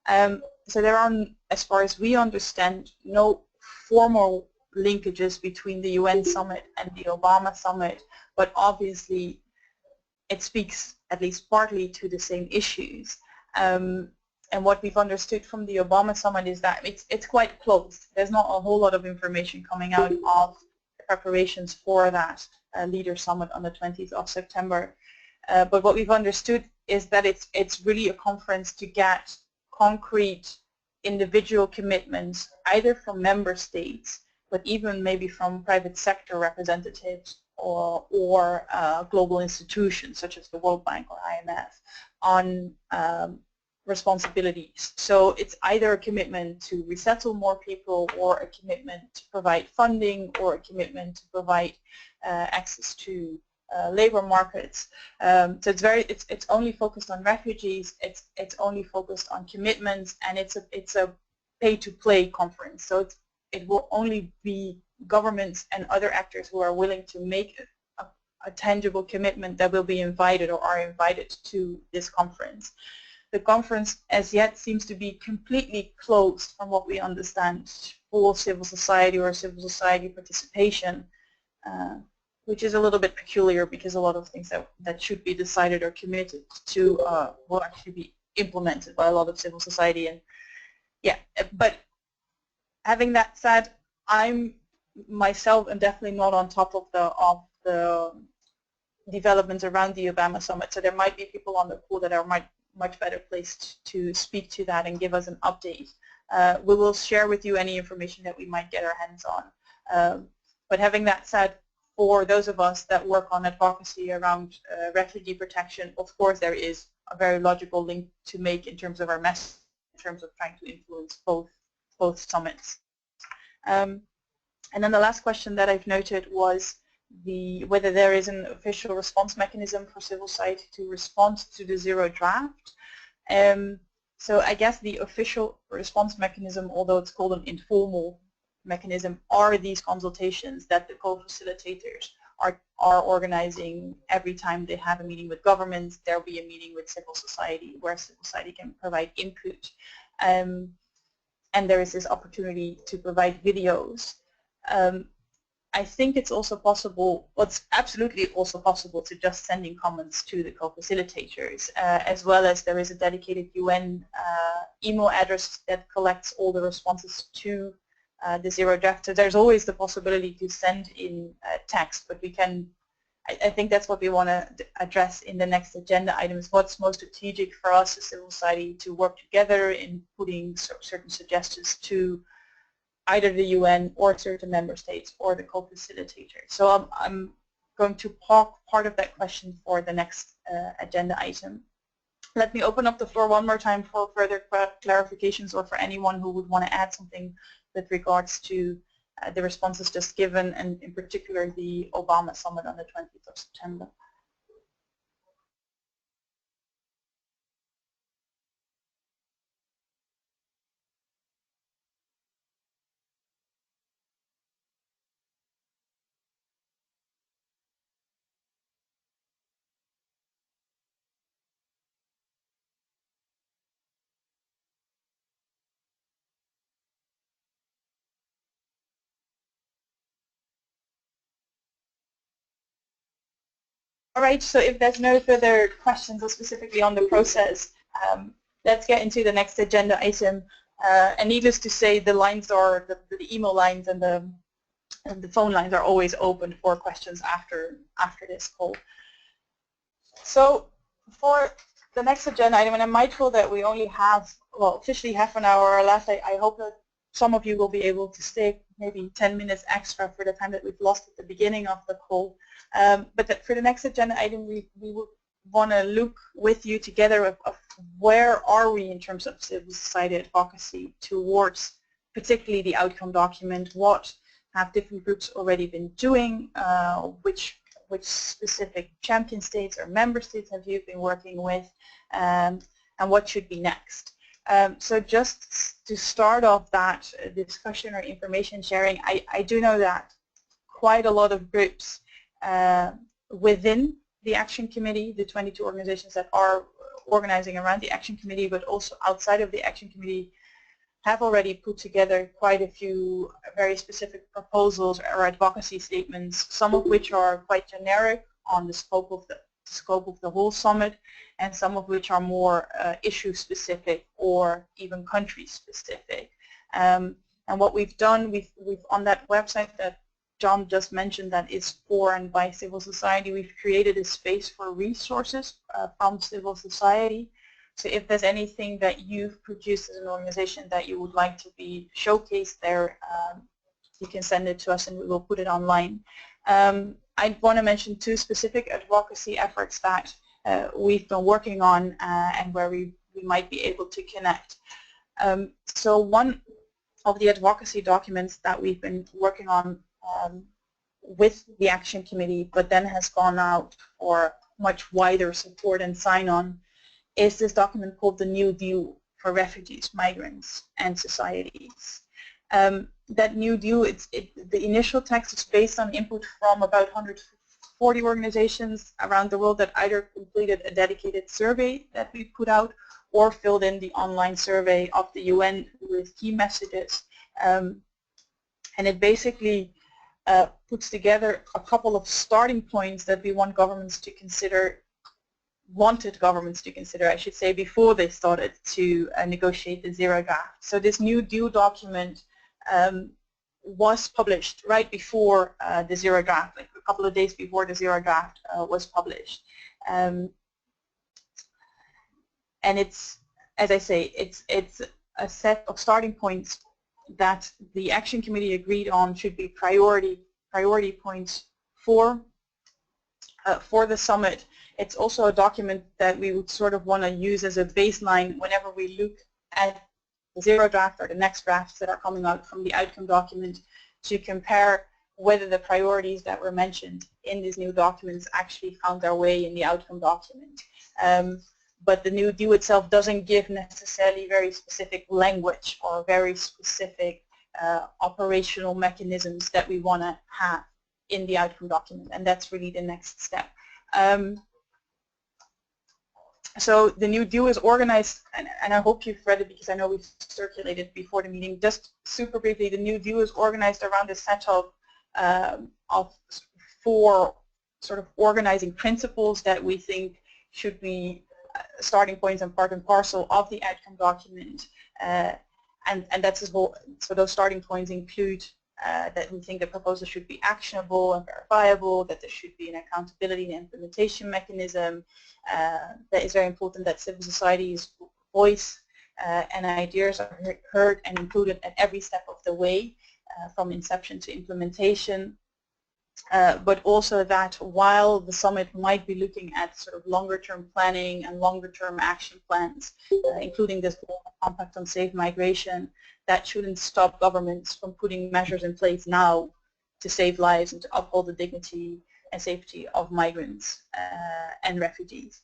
So there are, as far as we understand, no formal linkages between the UN summit and the Obama summit, but obviously it speaks at least partly to the same issues. And what we've understood from the Obama summit is that it's quite closed. There's not a whole lot of information coming out of the preparations for that leader summit on the 20th of September. But what we've understood is that it's really a conference to get concrete individual commitments, either from member states, but even maybe from private sector representatives or global institutions such as the World Bank or IMF on responsibilities. So it's either a commitment to resettle more people, or a commitment to provide funding, or a commitment to provide access to labor markets. So it's only focused on refugees. It's only focused on commitments, and it's a pay-to-play conference. So it will only be governments and other actors who are willing to make a tangible commitment that will be invited or are invited to this conference. The conference as yet seems to be completely closed, from what we understand, for civil society or civil society participation, which is a little bit peculiar, because a lot of things that should be decided or committed to will actually be implemented by a lot of civil society. And yeah, but having that said, I'm myself am definitely not on top of the developments around the Obama summit, so there might be people on the call that are much better placed to speak to that and give us an update. We will share with you any information that we might get our hands on. But having that said, for those of us that work on advocacy around refugee protection, of course there is a very logical link to make in terms of our message, in terms of trying to influence both summits. And then the last question that I've noted was whether there is an official response mechanism for civil society to respond to the zero draft. So I guess the official response mechanism, although it's called an informal mechanism, are these consultations that the co-facilitators are organizing every time they have a meeting with governments, there'll be a meeting with civil society where civil society can provide input. And there is this opportunity to provide videos. I think it's also possible, well, it's absolutely also possible to just send in comments to the co-facilitators, as well as there is a dedicated UN email address that collects all the responses to the zero draft. So there's always the possibility to send in text, but we can, I think that's what we want to address in the next agenda items. What's most strategic for us as civil society to work together in putting certain suggestions to either the UN or certain member states or the co-facilitator. So I'm going to park part of that question for the next agenda item. Let me open up the floor one more time for further clarifications or for anyone who would want to add something with regards to the responses just given, and in particular the Obama summit on the 20th of September. All right, so if there's no further questions or specifically on the process, let's get into the next agenda item. And needless to say, the lines are, the email lines and the phone lines are always open for questions after this call. So for the next agenda item, and I'm mindful that we only have, well, officially half an hour left. I hope that some of you will be able to stay maybe 10 minutes extra for the time that we've lost at the beginning of the call. But for the next agenda item, we would want to look with you together of where are we in terms of civil society advocacy towards particularly the outcome document. What have different groups already been doing? Which specific champion states or member states have you been working with? And what should be next? So just to start off that discussion or information sharing, I do know that quite a lot of groups within the Action Committee, the 22 organizations that are organizing around the Action Committee, but also outside of the Action Committee, have already put together quite a few very specific proposals or advocacy statements, some of which are quite generic on the scope of the whole summit, and some of which are more issue specific or even country specific. And what we've done, we've on that website that John just mentioned that is for and by civil society, we've created a space for resources from civil society. So if there's anything that you've produced as an organization that you would like to be showcased there, you can send it to us and we will put it online. I want to mention two specific advocacy efforts that we've been working on and where we might be able to connect. So one of the advocacy documents that we've been working on with the Action Committee, but then has gone out for much wider support and sign-on, is this document called the New Deal for Refugees, Migrants and Societies. That New Deal, the initial text is based on input from about 140 organizations around the world that either completed a dedicated survey that we put out or filled in the online survey of the UN with key messages. And it basically puts together a couple of starting points that we want governments to consider, wanted governments to consider, I should say, before they started to negotiate the zero draft. So this New Deal document was published right before the zero draft, like a couple of days before the zero draft was published. And it's, as I say, it's a set of starting points that the Action Committee agreed on should be priority points for the summit. It's also a document that we would sort of want to use as a baseline whenever we look at the zero draft or the next drafts that are coming out from the outcome document, to compare whether the priorities that were mentioned in these new documents actually found their way in the outcome document. But the New Deal itself doesn't give necessarily very specific language or very specific operational mechanisms that we want to have in the outcome document, and that's really the next step. So the new deal is organized, and I hope you've read it because I know we've circulated before the meeting. Just super briefly, the new deal is organized around a set of 4 sort of organizing principles that we think should be starting points and part and parcel of the outcome document. And that's his whole, so those starting points include that we think the proposal should be actionable and verifiable, that there should be an accountability and implementation mechanism, that is very important that civil society's voice and ideas are heard and included at every step of the way, from inception to implementation. But also that while the summit might be looking at sort of longer-term planning and longer-term action plans, including this compact on safe migration, that shouldn't stop governments from putting measures in place now to save lives and to uphold the dignity and safety of migrants and refugees.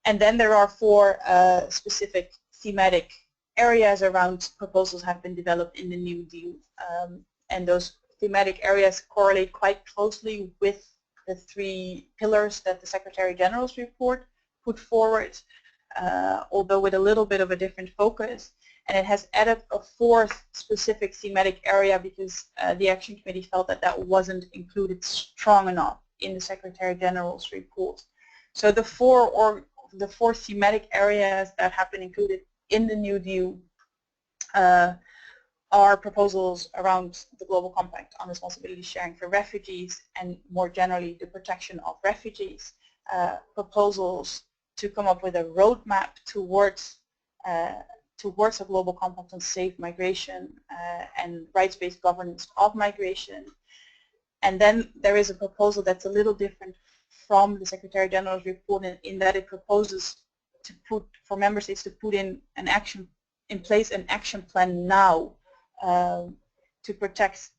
And then there are 4 specific thematic areas around proposals have been developed in the new deal, and those thematic areas correlate quite closely with the 3 pillars that the Secretary General's report put forward, although with a little bit of a different focus. And it has added a 4th specific thematic area because the Action Committee felt that that wasn't included strong enough in the Secretary General's report. So the 4 thematic areas that have been included in the new deal are proposals around the Global Compact on responsibility sharing for refugees and more generally the protection of refugees, proposals to come up with a roadmap towards a Global Compact on safe migration and rights-based governance of migration. And then there is a proposal that's a little different from the Secretary General's report in that it proposes to put, for member states to put in place an action plan now to protect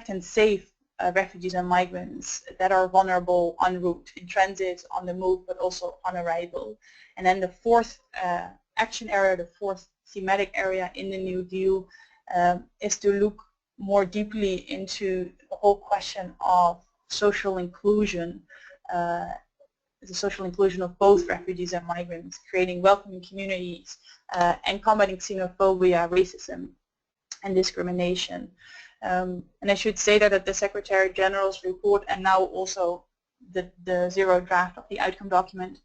and save refugees and migrants that are vulnerable en route, in transit, on the move, but also on arrival. And then the 4th action area, the 4th thematic area in the new deal is to look more deeply into the whole question of social inclusion, the social inclusion of both refugees and migrants, creating welcoming communities, and combating xenophobia, racism, and discrimination. And I should say that at the Secretary General's report and now also the 0 draft of the outcome document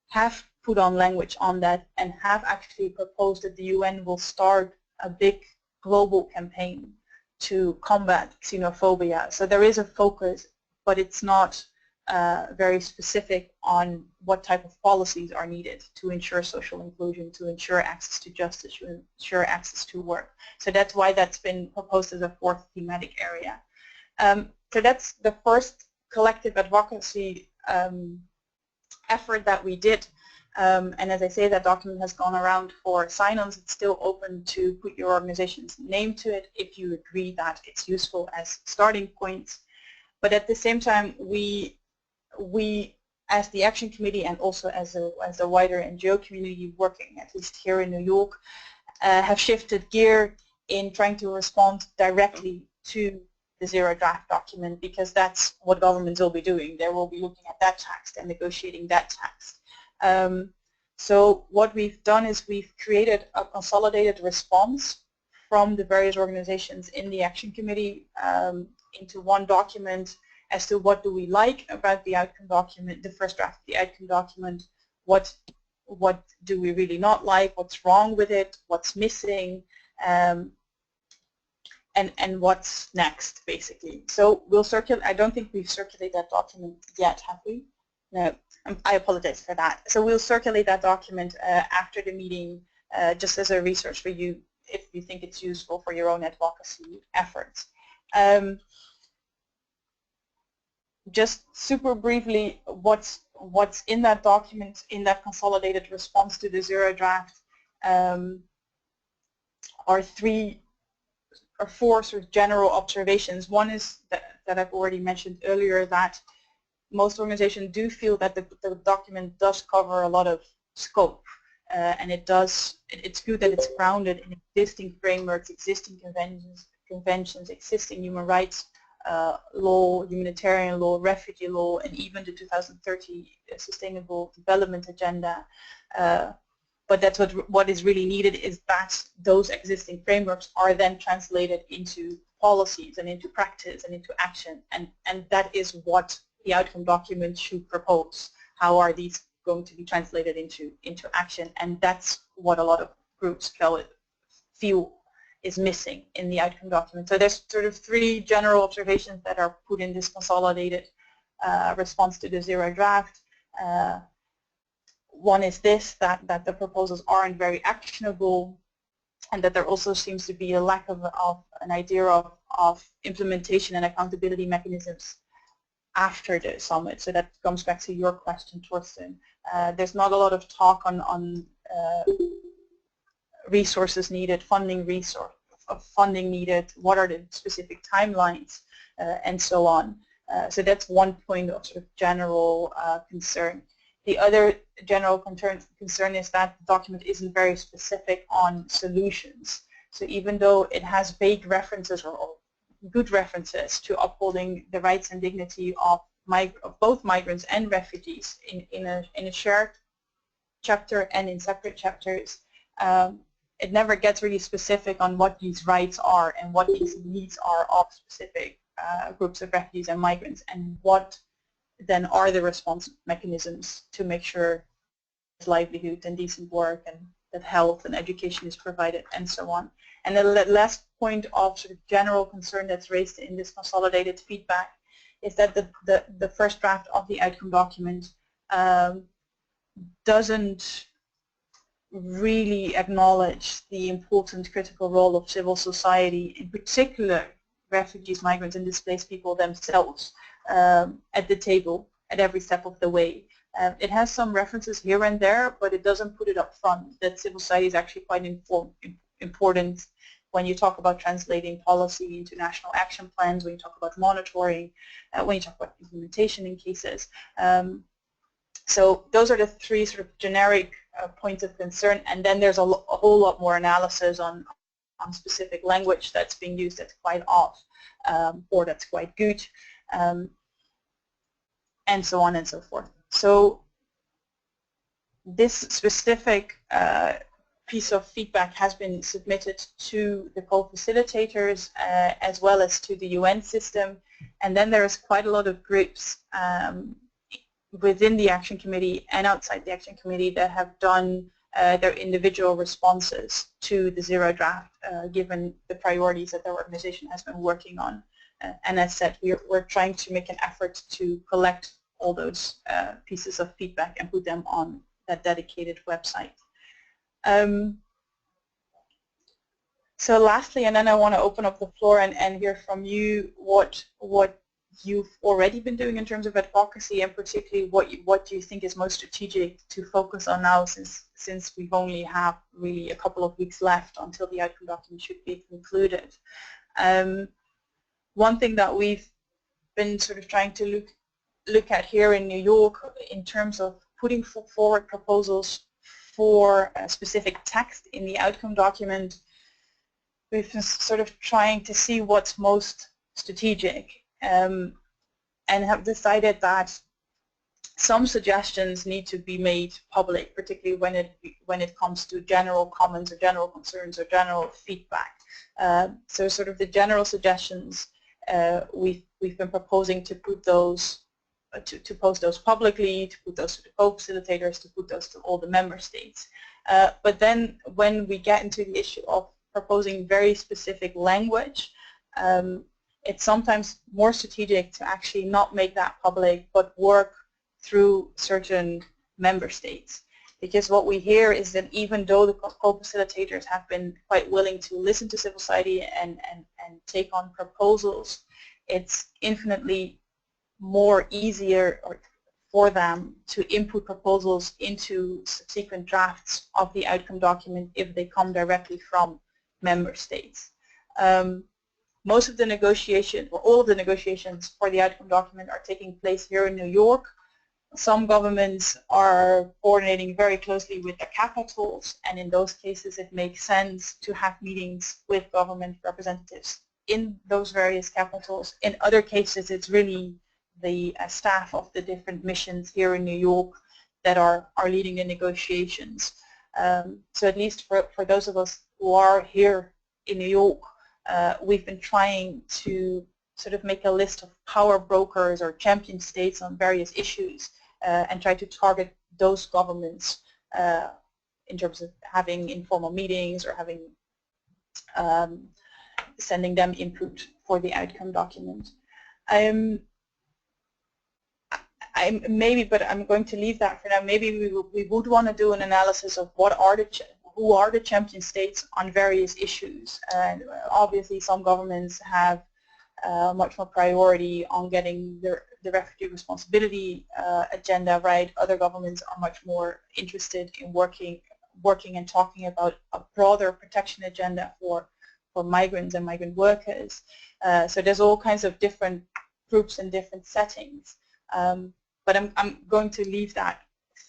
have put on language on that and have actually proposed that the UN will start a big global campaign to combat xenophobia. So there is a focus, but it's not very specific on what type of policies are needed to ensure social inclusion, to ensure access to justice, to ensure access to work. So that's why that's been proposed as a 4th thematic area. So that's the first collective advocacy effort that we did. And as I say, that document has gone around for sign-ons. It's still open to put your organization's name to it if you agree that it's useful as starting points. But at the same time, we as the Action Committee and also as the wider NGO community working at least here in New York, have shifted gear in trying to respond directly to the 0 draft document, because that's what governments will be doing. They will be looking at that text and negotiating that text. So what we've done is we've created a consolidated response from the various organizations in the Action Committee into one document as to what do we like about the outcome document, the first draft of the outcome document, what do we really not like, what's wrong with it, what's missing, and what's next, basically. So we'll circulate. I don't think we've circulated that document yet, have we? No, I apologize for that. So we'll circulate that document after the meeting, just as a resource for you if you think it's useful for your own advocacy efforts. Just super briefly, what's in that document, in that consolidated response to the 0 draft, are 3 or 4 sort of general observations. One is that I've already mentioned earlier, that most organizations do feel that the document does cover a lot of scope, and it's good that it's grounded in existing frameworks, existing conventions, existing human rights law, humanitarian law, refugee law, and even the 2030 Sustainable Development Agenda. But that's what is really needed, is that those existing frameworks are then translated into policies and into practice and into action, and that is what the outcome document should propose. How are these going to be translated into action? And that's what a lot of groups feel is missing in the outcome document. So there's sort of three general observations that are put in this consolidated response to the zero draft. One is this, that the proposals aren't very actionable, and that there also seems to be a lack of an idea of implementation and accountability mechanisms after the summit. So that comes back to your question, Torsten. There's not a lot of talk on resources needed, funding needed, what are the specific timelines, and so on. So that's one point of sort of general concern. The other general concern is that the document isn't very specific on solutions. So even though it has vague references or good references to upholding the rights and dignity of both migrants and refugees in a shared chapter and in separate chapters, it never gets really specific on what these rights are and what these needs are of specific groups of refugees and migrants, and what then are the response mechanisms to make sure livelihood and decent work and that health and education is provided, and so on. And the last point of sort of general concern that's raised in this consolidated feedback is that the first draft of the outcome document doesn't really acknowledge the important critical role of civil society, in particular refugees, migrants, and displaced people themselves at the table at every step of the way. It has some references here and there, but it doesn't put it up front that civil society is actually quite important when you talk about translating policy into national action plans, when you talk about monitoring, when you talk about implementation in cases. So those are the three sort of generic points of concern, and then there's a whole lot more analysis on specific language that's being used that's quite off or that's quite good, and so on and so forth. So this specific piece of feedback has been submitted to the co-facilitators as well as to the UN system, and then there is quite a lot of groups within the Action Committee and outside the Action Committee that have done their individual responses to the zero draft, given the priorities that their organization has been working on. And as said, we're trying to make an effort to collect all those pieces of feedback and put them on that dedicated website. So lastly, and then I want to open up the floor and hear from you what you've already been doing in terms of advocacy, and particularly what you think is most strategic to focus on now, since we've only have really a couple of weeks left until the outcome document should be concluded. One thing that we've been sort of trying to look at here in New York in terms of putting forward proposals for a specific text in the outcome document, we've been sort of trying to see what's most strategic, and have decided that some suggestions need to be made public, particularly when it comes to general comments or general concerns or general feedback. So sort of the general suggestions, we've been proposing to put those to post those publicly, to put those to the co-facilitators, to put those to all the member states. But then when we get into the issue of proposing very specific language, it's sometimes more strategic to actually not make that public, but work through certain member states. Because what we hear is that even though the co-facilitators have been quite willing to listen to civil society and take on proposals, it's infinitely more easier for them to input proposals into subsequent drafts of the outcome document if they come directly from member states. Most of the negotiations, or all of the negotiations for the outcome document, are taking place here in New York. Some governments are coordinating very closely with the capitals, and in those cases it makes sense to have meetings with government representatives in those various capitals. In other cases, it's really the staff of the different missions here in New York that are leading the negotiations. So at least for those of us who are here in New York, we've been trying to sort of make a list of power brokers or champion states on various issues and try to target those governments in terms of having informal meetings or having sending them input for the outcome document. But I'm going to leave that for now. Maybe we would want to do an analysis of who are the champion states on various issues. And obviously, some governments have much more priority on getting the refugee responsibility agenda right. Other governments are much more interested in working and talking about a broader protection agenda for migrants and migrant workers. So there's all kinds of different groups and different settings. But I'm going to leave that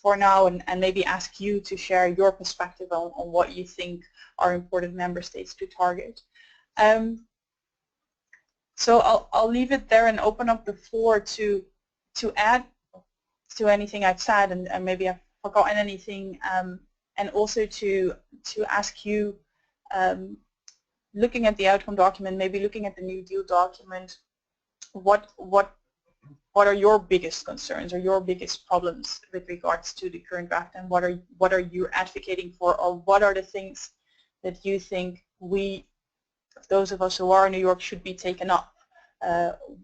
for now and maybe ask you to share your perspective on what you think are important member states to target. So I'll leave it there and open up the floor to add to anything I've said, and maybe I've forgotten anything, and also to ask you, looking at the outcome document, maybe looking at the New Deal document, what are your biggest concerns or your biggest problems with regards to the current draft, and what are you advocating for, or what are the things that you think those of us who are in New York should be taken up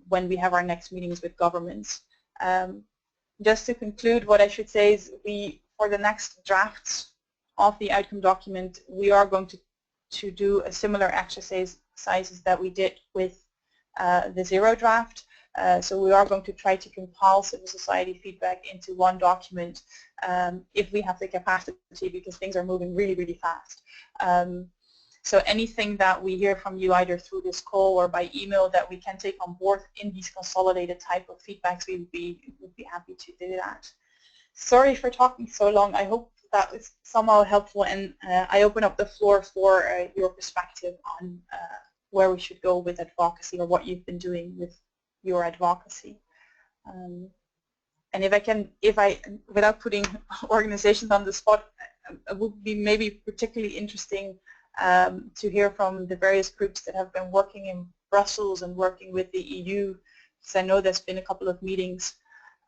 when we have our next meetings with governments? Just to conclude, what I should say is for the next drafts of the outcome document, we are going to do a similar exercises that we did with the zero draft. So we are going to try to compile civil society feedback into one document if we have the capacity, because things are moving really, really fast. So anything that we hear from you either through this call or by email that we can take on board in these consolidated type of feedbacks, we would be happy to do that. Sorry for talking so long. I hope that was somehow helpful, and I open up the floor for your perspective on where we should go with advocacy, or what you've been doing with your advocacy. And if I, without putting organizations on the spot, it would be maybe particularly interesting to hear from the various groups that have been working in Brussels and working with the EU, because I know there's been a couple of meetings,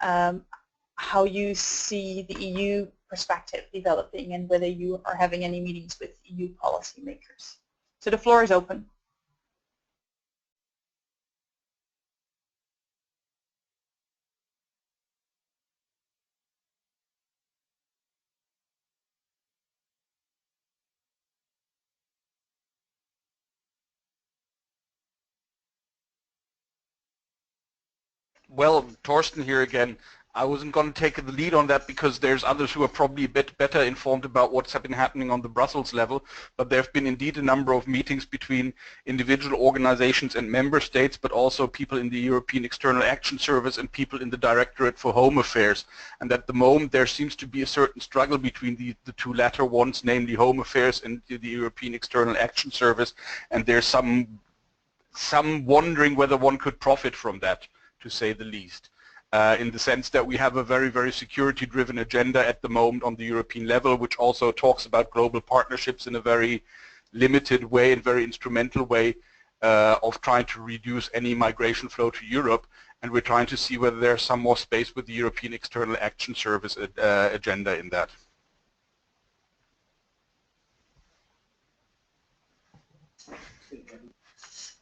how you see the EU perspective developing and whether you are having any meetings with EU policymakers. So the floor is open. Well, Torsten here again. I wasn't going to take the lead on that because there's others who are probably a bit better informed about what's been happening on the Brussels level, but there have been indeed a number of meetings between individual organizations and member states, but also people in the European External Action Service and people in the Directorate for Home Affairs. And at the moment there seems to be a certain struggle between the two latter ones, namely Home Affairs and the European External Action Service, and there's some wondering whether one could profit from that, to say the least. In the sense that we have a very, very security-driven agenda at the moment on the European level, which also talks about global partnerships in a very limited way and very instrumental way of trying to reduce any migration flow to Europe. And we're trying to see whether there's some more space with the European External Action Service agenda in that.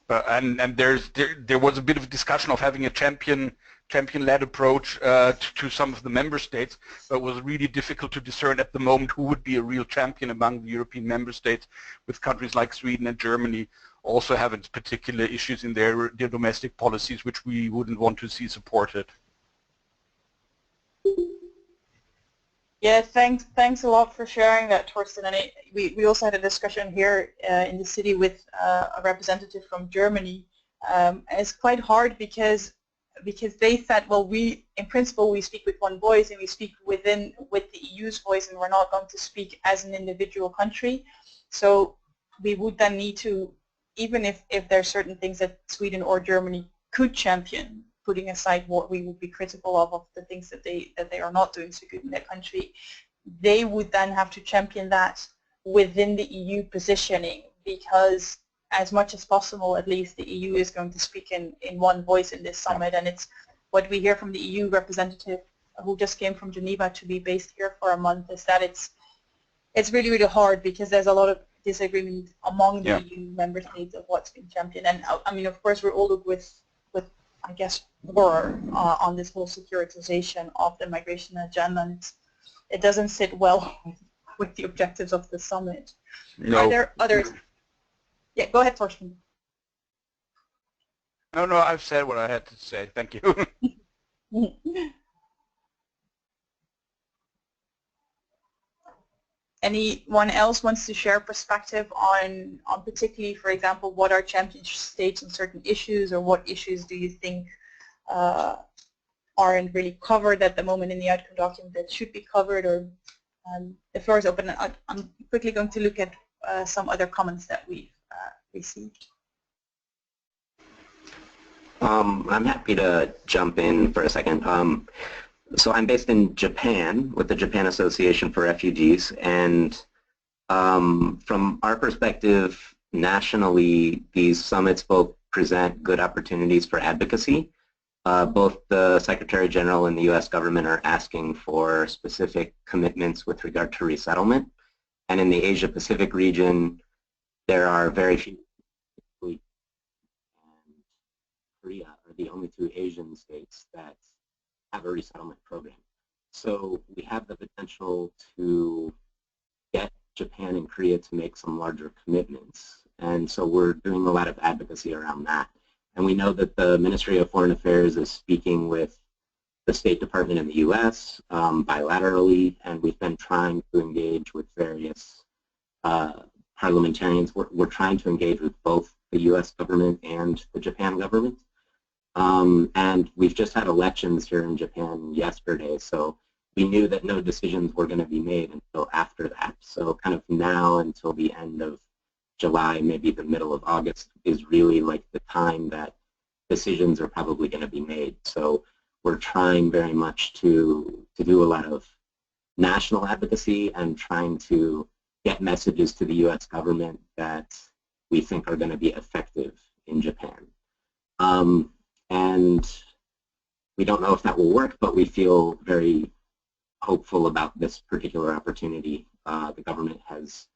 And there was a bit of a discussion of having a champion-led approach to some of the member states, but it was really difficult to discern at the moment who would be a real champion among the European member states, with countries like Sweden and Germany also having particular issues in their domestic policies which we wouldn't want to see supported. Yeah, thanks a lot for sharing that, Torsten. And we also had a discussion here in the city with a representative from Germany, and it's quite hard because they said, well, in principle we speak with one voice and we speak with the EU's voice, and we're not going to speak as an individual country. So we would then need to even if there are certain things that Sweden or Germany could champion, putting aside what we would be critical of the things that they are not doing so good in their country, they would then have to champion that within the EU positioning, because as much as possible, at least, the EU is going to speak in one voice in this summit, and it's what we hear from the EU representative who just came from Geneva to be based here for a month, is that it's really, really hard because there's a lot of disagreement among the EU member states of what's being championed. And I mean, of course, we're all look with I guess, horror on this whole securitization of the migration agenda, and it doesn't sit well with the objectives of the summit. No. Are there others? Yeah, go ahead, Torsten. No, I've said what I had to say. Thank you. Anyone else wants to share perspective on particularly, for example, what are champion states on certain issues, or what issues do you think aren't really covered at the moment in the outcome document that should be covered? Or the floor is open. I'm quickly going to look at some other comments that we've received. I'm happy to jump in for a second. So I'm based in Japan with the Japan Association for Refugees, and from our perspective, nationally, these summits both present good opportunities for advocacy. Both the Secretary General and the U.S. government are asking for specific commitments with regard to resettlement, and in the Asia-Pacific region, there are very few. Korea are the only two Asian states that have a resettlement program. So we have the potential to get Japan and Korea to make some larger commitments. And so we're doing a lot of advocacy around that. And we know that the Ministry of Foreign Affairs is speaking with the State Department in the U.S. Bilaterally, and we've been trying to engage with various parliamentarians. We're trying to engage with both the U.S. government and the Japan government. And we've just had elections here in Japan yesterday, so we knew that no decisions were going to be made until after that. So kind of now until the end of July, maybe the middle of August, is really like the time that decisions are probably going to be made. So we're trying very much to do a lot of national advocacy and trying to get messages to the U.S. government that we think are going to be effective in Japan. And we don't know if that will work, but we feel very hopeful about this particular opportunity. The government has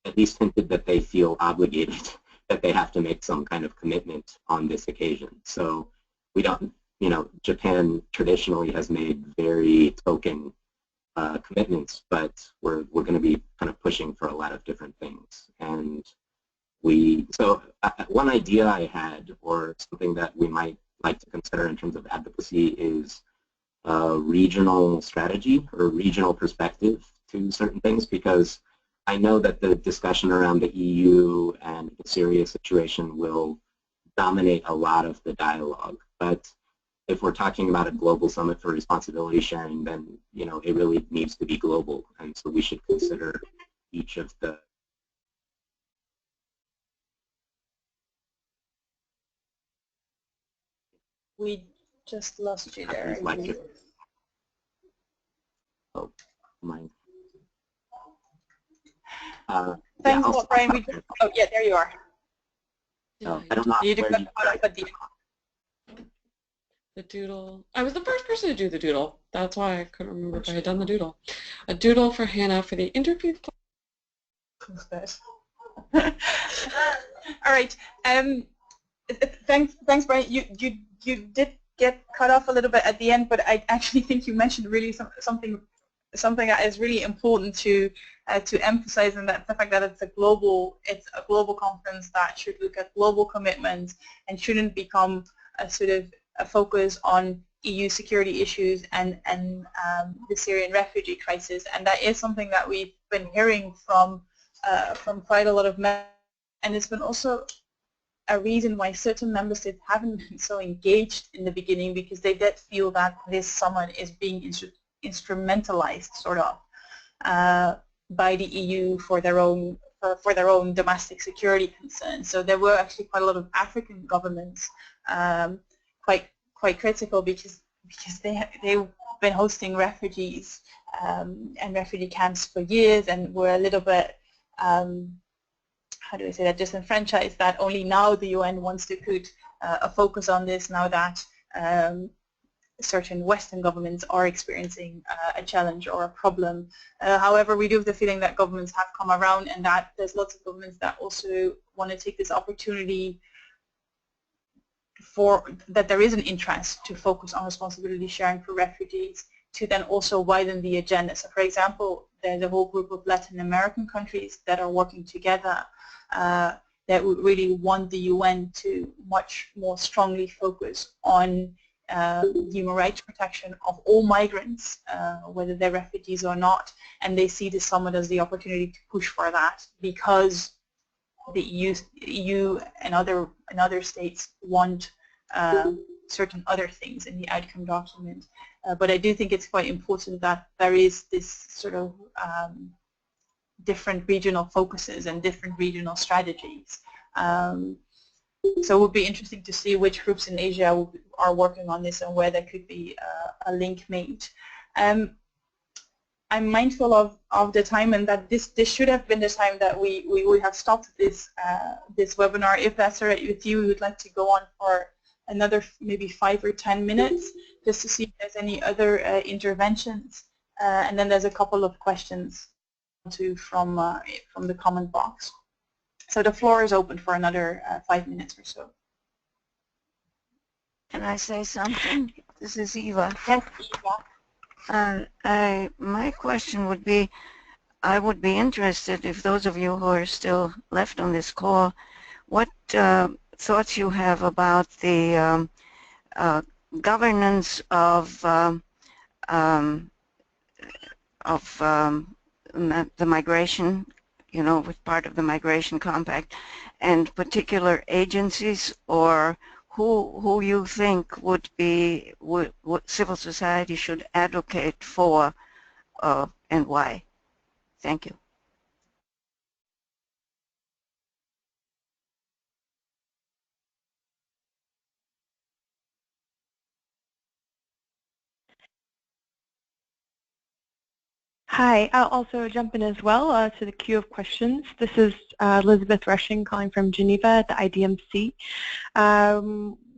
at least hinted that they feel obligated, that they have to make some kind of commitment on this occasion. So we don't, you know, Japan traditionally has made very token commitments, but we're going to be kind of pushing for a lot of different things. And so one idea I had, or something that we might like to consider in terms of advocacy, is a regional strategy or regional perspective to certain things, because I know that the discussion around the EU and the Syria situation will dominate a lot of the dialogue. But if we're talking about a global summit for responsibility sharing, then, you know, it really needs to be global. And so we should consider each of the We just lost you there. Oh, my. Thanks a yeah, lot, Brian. Oh, yeah, there you are. No, I don't know You where got you caught up at the doodle. I was the first person to do the doodle. That's why I couldn't remember if I had done the doodle. A doodle for Hannah for the interview. All right. Thanks, Brian. You did get cut off a little bit at the end, but I actually think you mentioned really something that is really important to emphasize, and that's the fact that it's a global conference that should look at global commitments and shouldn't become a sort of a focus on EU security issues and the Syrian refugee crisis. And that is something that we've been hearing from quite a lot of members, and it's been also a reason why certain member states haven't been so engaged in the beginning, because they did feel that this summit is being instrumentalized, sort of, by the EU for their own for their own domestic security concerns. So there were actually quite a lot of African governments quite critical because they've been hosting refugees and refugee camps for years and were a little bit, how do I say that, disenfranchised, that only now the UN wants to put a focus on this now that certain Western governments are experiencing a challenge or a problem. However, we do have the feeling that governments have come around and that there's lots of governments that also want to take this opportunity for that there is an interest to focus on responsibility sharing for refugees to then also widen the agenda. So for example, there's a whole group of Latin American countries that are working together that would really want the UN to much more strongly focus on human rights protection of all migrants, whether they're refugees or not, and they see the summit as the opportunity to push for that because the EU and other states want certain other things in the outcome document. But I do think it's quite important that there is this sort of different regional focuses and different regional strategies. So it would be interesting to see which groups in Asia are working on this and where there could be a link made. I'm mindful of the time and that this should have been the time that we would have stopped this this webinar. If that's all right with you, we would like to go on for another maybe 5 or 10 minutes just to see if there's any other interventions. And then there's a couple of questions from the comment box. So the floor is open for another 5 minutes or so. Can I say something? This is Eva. Yes, Eva. My question would be, I would be interested if those of you who are still left on this call, what thoughts you have about the governance of the migration, you know, with part of the migration compact, and particular agencies, or who you think would be what civil society should advocate for, and why? Thank you. Hi, I'll also jump in as well to the queue of questions. This is Elizabeth Rushing calling from Geneva at the IDMC.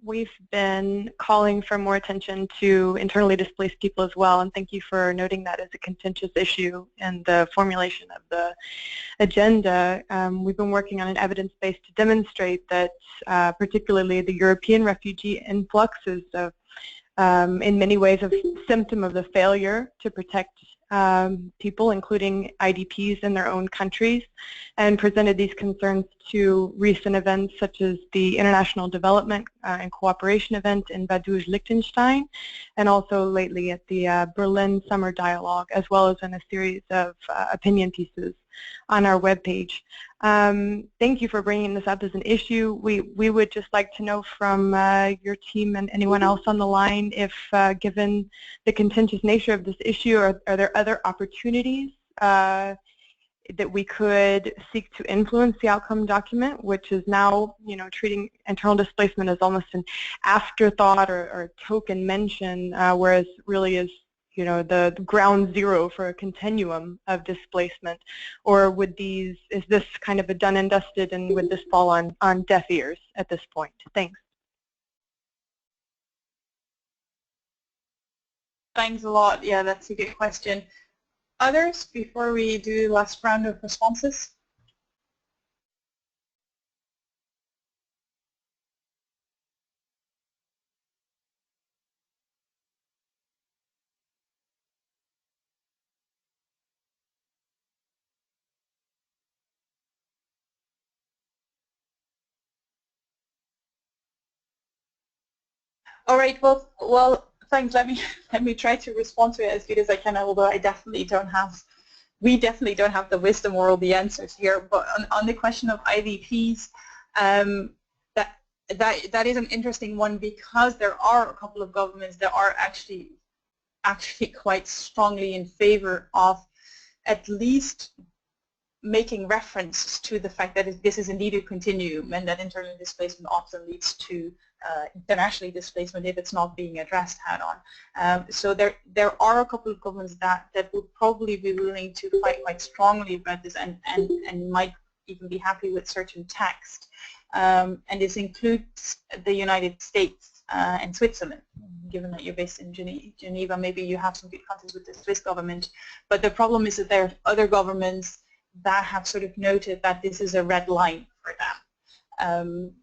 We've been calling for more attention to internally displaced people as well, and thank you for noting that as a contentious issue in the formulation of the agenda. We've been working on an evidence base to demonstrate that particularly the European refugee influx is in many ways a symptom of the failure to protect people, including IDPs in their own countries, and presented these concerns to recent events such as the International Development and Cooperation event in Vaduz, Liechtenstein, and also lately at the Berlin Summer Dialogue, as well as in a series of opinion pieces on our webpage. Thank you for bringing this up as an issue. We would just like to know from your team and anyone else on the line if, given the contentious nature of this issue, are there other opportunities that we could seek to influence the outcome document, which is now, you know, treating internal displacement as almost an afterthought or token mention, whereas really is, you know, the ground zero for a continuum of displacement? Or is this kind of a done and dusted, and would this fall on deaf ears at this point? Thanks. Thanks a lot. Yeah, that's a good question. Others before we do the last round of responses? All right. Well. Thanks. Let me try to respond to it as good as I can. Although we definitely don't have the wisdom or all the answers here. But on the question of IDPs, that is an interesting one, because there are a couple of governments that are actually quite strongly in favor of at least making reference to the fact that this is indeed a continuum and that internal displacement often leads to international displacement if it's not being addressed head-on. So there are a couple of governments that would probably be willing to fight quite strongly about this and might even be happy with certain text. And this includes the United States and Switzerland. Given that you're based in Geneva, maybe you have some good contacts with the Swiss government. But the problem is that there are other governments that have sort of noted that this is a red line for them.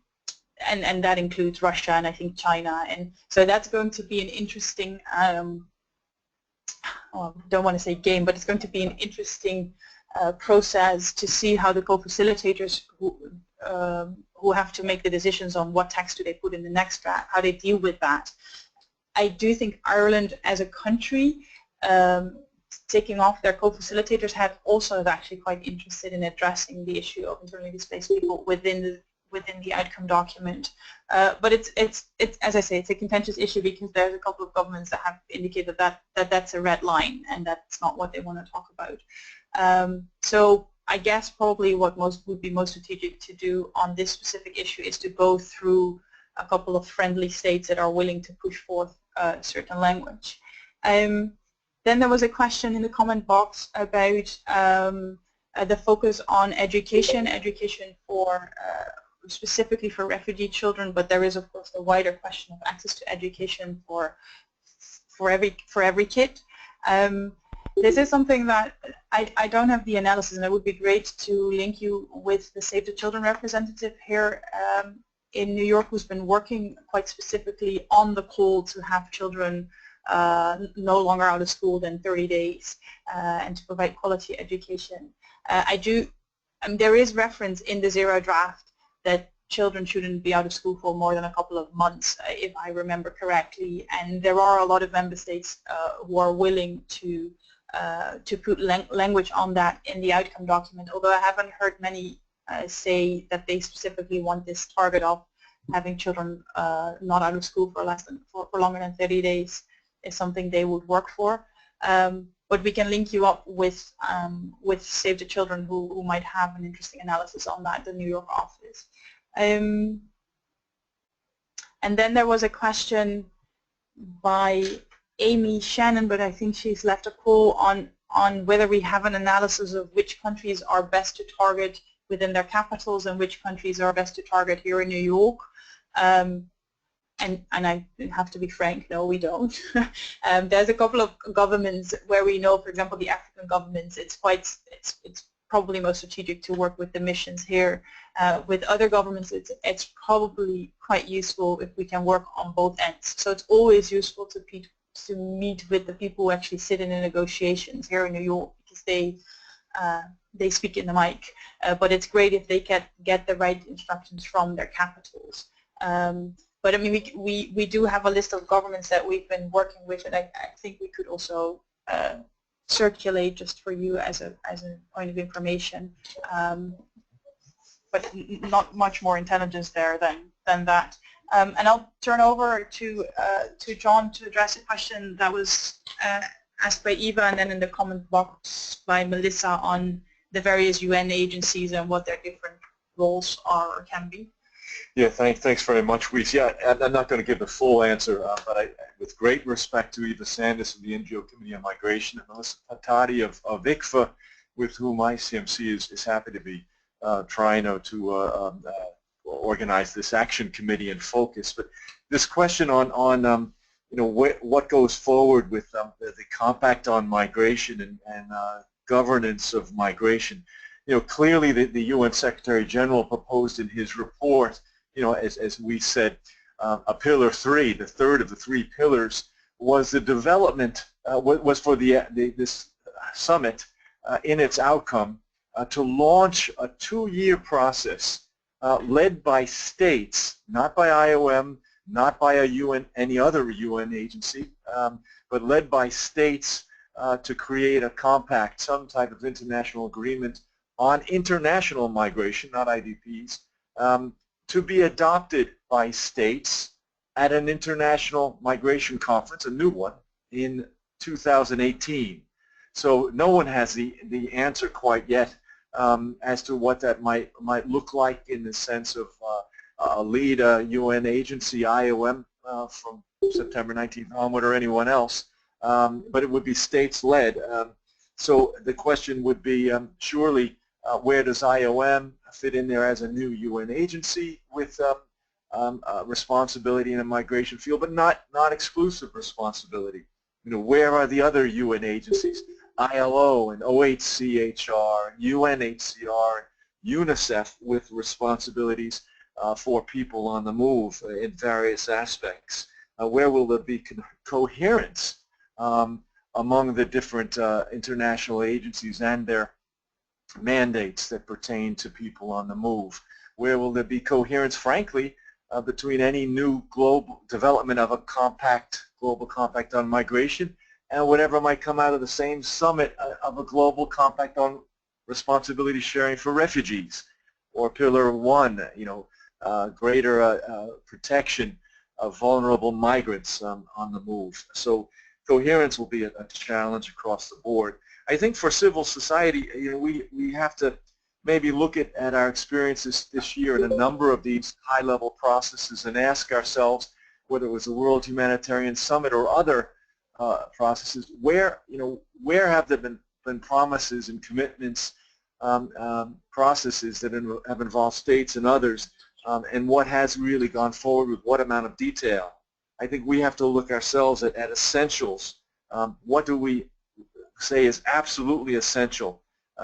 And that includes Russia and I think China. And so that's going to be an interesting, well, I don't want to say game, but it's going to be an interesting process to see how the co-facilitators who have to make the decisions on what text do they put in the next draft, how they deal with that. I do think Ireland as a country, taking off their co-facilitators hat, also is actually quite interested in addressing the issue of internally displaced people within the outcome document. But it's as I say, it's a contentious issue because there's a couple of governments that have indicated that that's a red line and that's not what they want to talk about. So I guess probably what would be most strategic to do on this specific issue is to go through a couple of friendly states that are willing to push forth certain language. Then there was a question in the comment box about the focus on education for specifically for refugee children, but there is of course a wider question of access to education for every kid. This is something that I don't have the analysis, and it would be great to link you with the Save the Children representative here in New York, who's been working quite specifically on the call to have children no longer out of school than 30 days and to provide quality education. There is reference in the Zero draft that children shouldn't be out of school for more than a couple of months, if I remember correctly, and there are a lot of member states who are willing to put language on that in the outcome document, although I haven't heard many say that they specifically want this target of having children not out of school for longer than 30 days is something they would work for. But we can link you up with Save the Children who might have an interesting analysis on that, the New York office. And then there was a question by Amy Shannon, but I think she's left a call on whether we have an analysis of which countries are best to target within their capitals and which countries are best to target here in New York. And I have to be frank, no, we don't. There's a couple of governments where we know, for example, the African governments, it's probably most strategic to work with the missions here. With other governments, it's probably quite useful if we can work on both ends. So it's always useful to meet with the people who actually sit in the negotiations here in New York, because they speak in the mic. But it's great if they get the right instructions from their capitals. But I mean, we do have a list of governments that we've been working with, and I think we could also circulate just for you as a point of information. But not much more intelligence there than that. And I'll turn over to John to address a question that was asked by Eva, and then in the comment box by Melissa on the various UN agencies and what their different roles are or can be. Yeah, thanks very much, Weiss. Yeah, I'm not going to give the full answer, but with great respect to Eva Sandus of the NGO Committee on Migration and Melissa Patati of ICFA, with whom ICMC is happy to be trying to organize this action committee and focus. But this question on what goes forward with the Compact on Migration and governance of migration. Clearly the UN Secretary General proposed in his report, as we said, a pillar 3, the third of the 3 pillars, was the development, was for this summit in its outcome to launch a 2-year process led by states, not by IOM, not by any other UN agency, but led by states to create a compact, some type of international agreement on international migration, not IDPs, to be adopted by states at an international migration conference, a new one, in 2018. So no one has the answer quite yet as to what that might look like in the sense of a lead UN agency, IOM, from September 19th onward, or anyone else, but it would be states-led. So the question would be, surely, where does IOM fit in there as a new UN agency with responsibility in the migration field, but not exclusive responsibility? You know, where are the other UN agencies, ILO and OHCHR, UNHCR, UNICEF, with responsibilities for people on the move in various aspects? Where will there be coherence among the different international agencies and their mandates that pertain to people on the move? Where will there be coherence, frankly, between any new global development of a global compact on migration and whatever might come out of the same summit of a global compact on responsibility sharing for refugees, or Pillar 1, you know, greater protection of vulnerable migrants on the move? So coherence will be a challenge across the board. I think for civil society, you know, we have to maybe look at our experiences this year in a number of these high-level processes and ask ourselves, whether it was the World Humanitarian Summit or other processes, where have there been promises and commitments, processes that have involved states and others, and what has really gone forward with what amount of detail? I think we have to look ourselves at essentials. What do we say is absolutely essential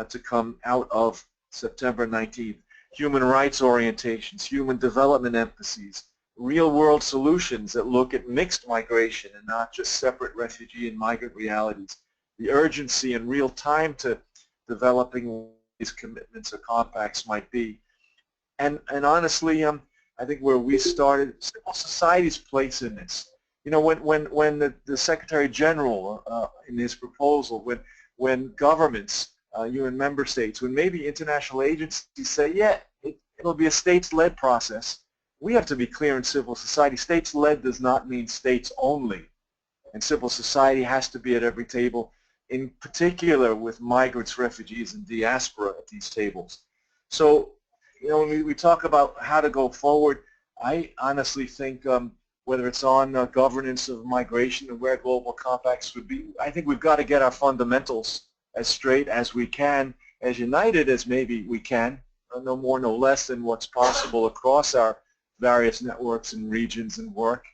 to come out of September 19th? Human rights orientations, human development emphases, real-world solutions that look at mixed migration and not just separate refugee and migrant realities, the urgency and real time to developing these commitments or compacts might be. And honestly, I think where we started, civil society's place in this. You know, when the Secretary General in his proposal, when governments, UN member states, when maybe international agencies say, yeah, it'll be a states-led process, we have to be clear in civil society. States-led does not mean states only. And civil society has to be at every table, in particular with migrants, refugees, and diaspora at these tables. So, you know, when we talk about how to go forward, I honestly think whether it's on governance of migration and where global compacts would be, I think we've got to get our fundamentals as straight as we can, as united as maybe we can, no more, no less than what's possible across our various networks and regions and work.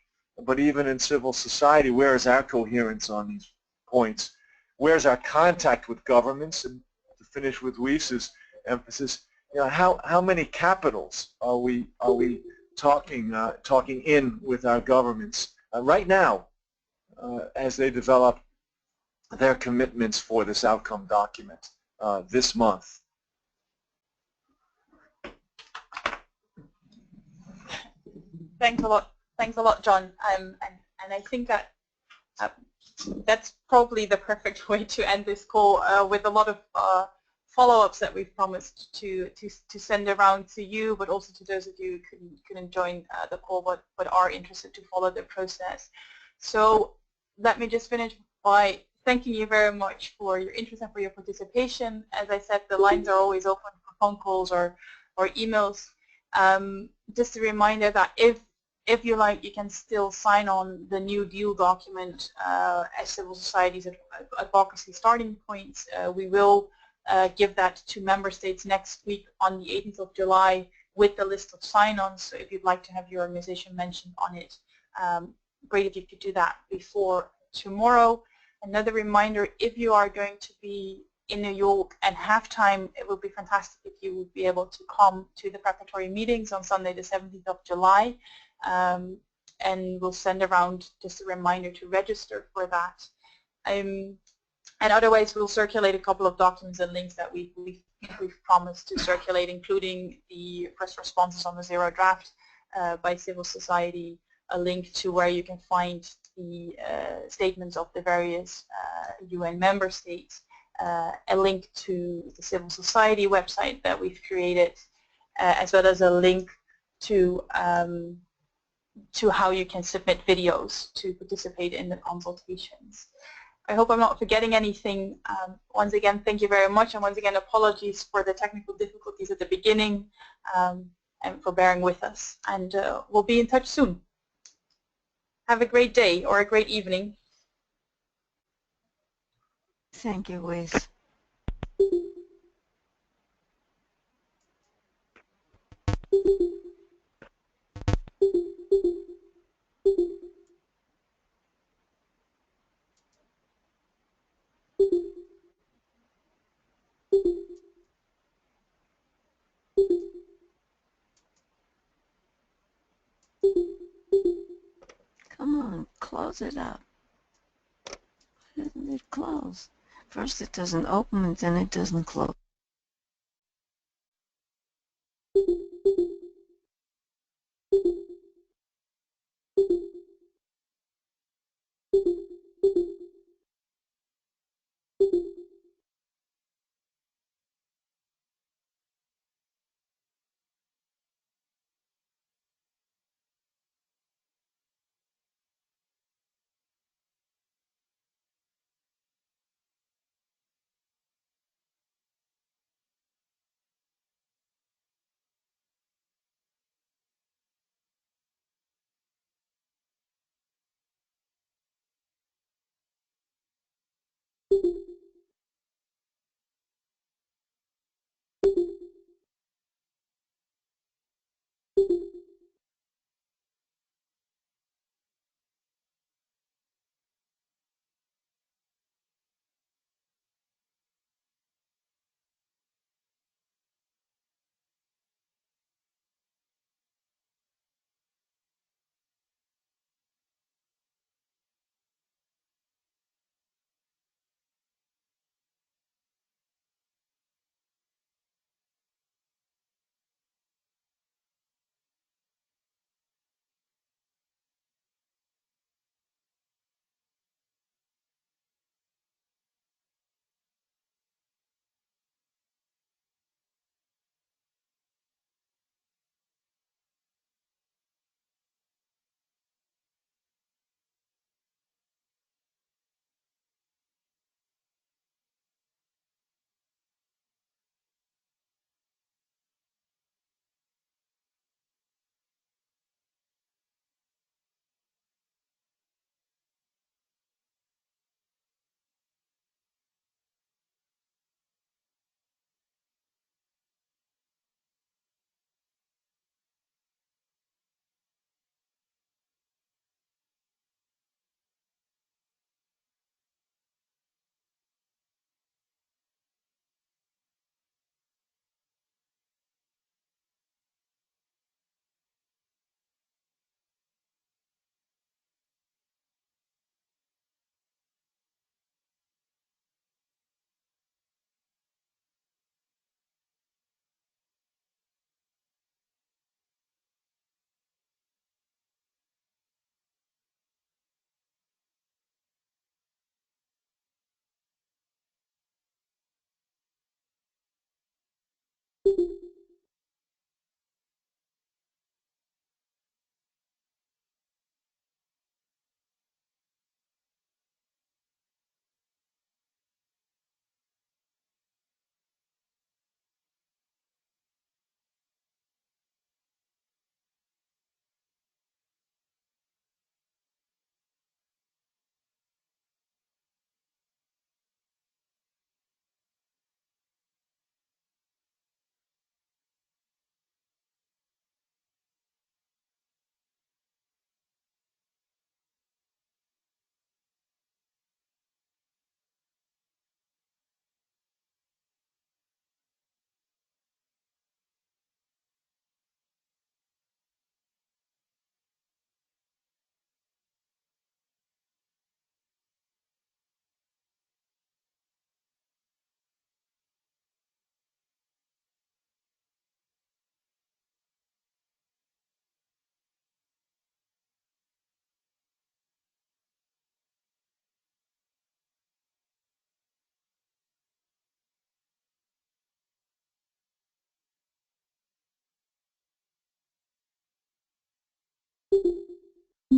But even in civil society, where is our coherence on these points? Where's our contact with governments? And to finish with Luis's emphasis, you know, how many capitals are we talking in with our governments right now as they develop their commitments for this outcome document this month? Thanks a lot, John. And I think that that's probably the perfect way to end this call, with a lot of follow-ups that we've promised to send around to you, but also to those of you who couldn't join the call but are interested to follow the process. So let me just finish by thanking you very much for your interest and for your participation. As I said, the lines are always open for phone calls or emails. Just a reminder that if you like, you can still sign on the New Deal document as civil society's advocacy starting points. We will give that to member states next week on the 18th of July with the list of sign-ons. So if you'd like to have your organization mentioned on it, great if you could do that before tomorrow. Another reminder, if you are going to be in New York and have time, it would be fantastic if you would be able to come to the preparatory meetings on Sunday the 17th of July. And we'll send around just a reminder to register for that. And otherwise, we'll circulate a couple of documents and links that we've promised to circulate, including the first responses on the Zero Draft by civil society, a link to where you can find the statements of the various UN member states, a link to the civil society website that we've created, as well as a link to how you can submit videos to participate in the consultations. I hope I'm not forgetting anything. Once again, thank you very much, and once again, apologies for the technical difficulties at the beginning, and for bearing with us. And we'll be in touch soon. Have a great day or a great evening. Thank you, Wiz. Come on, close it up. Why doesn't it close? First it doesn't open and then it doesn't close.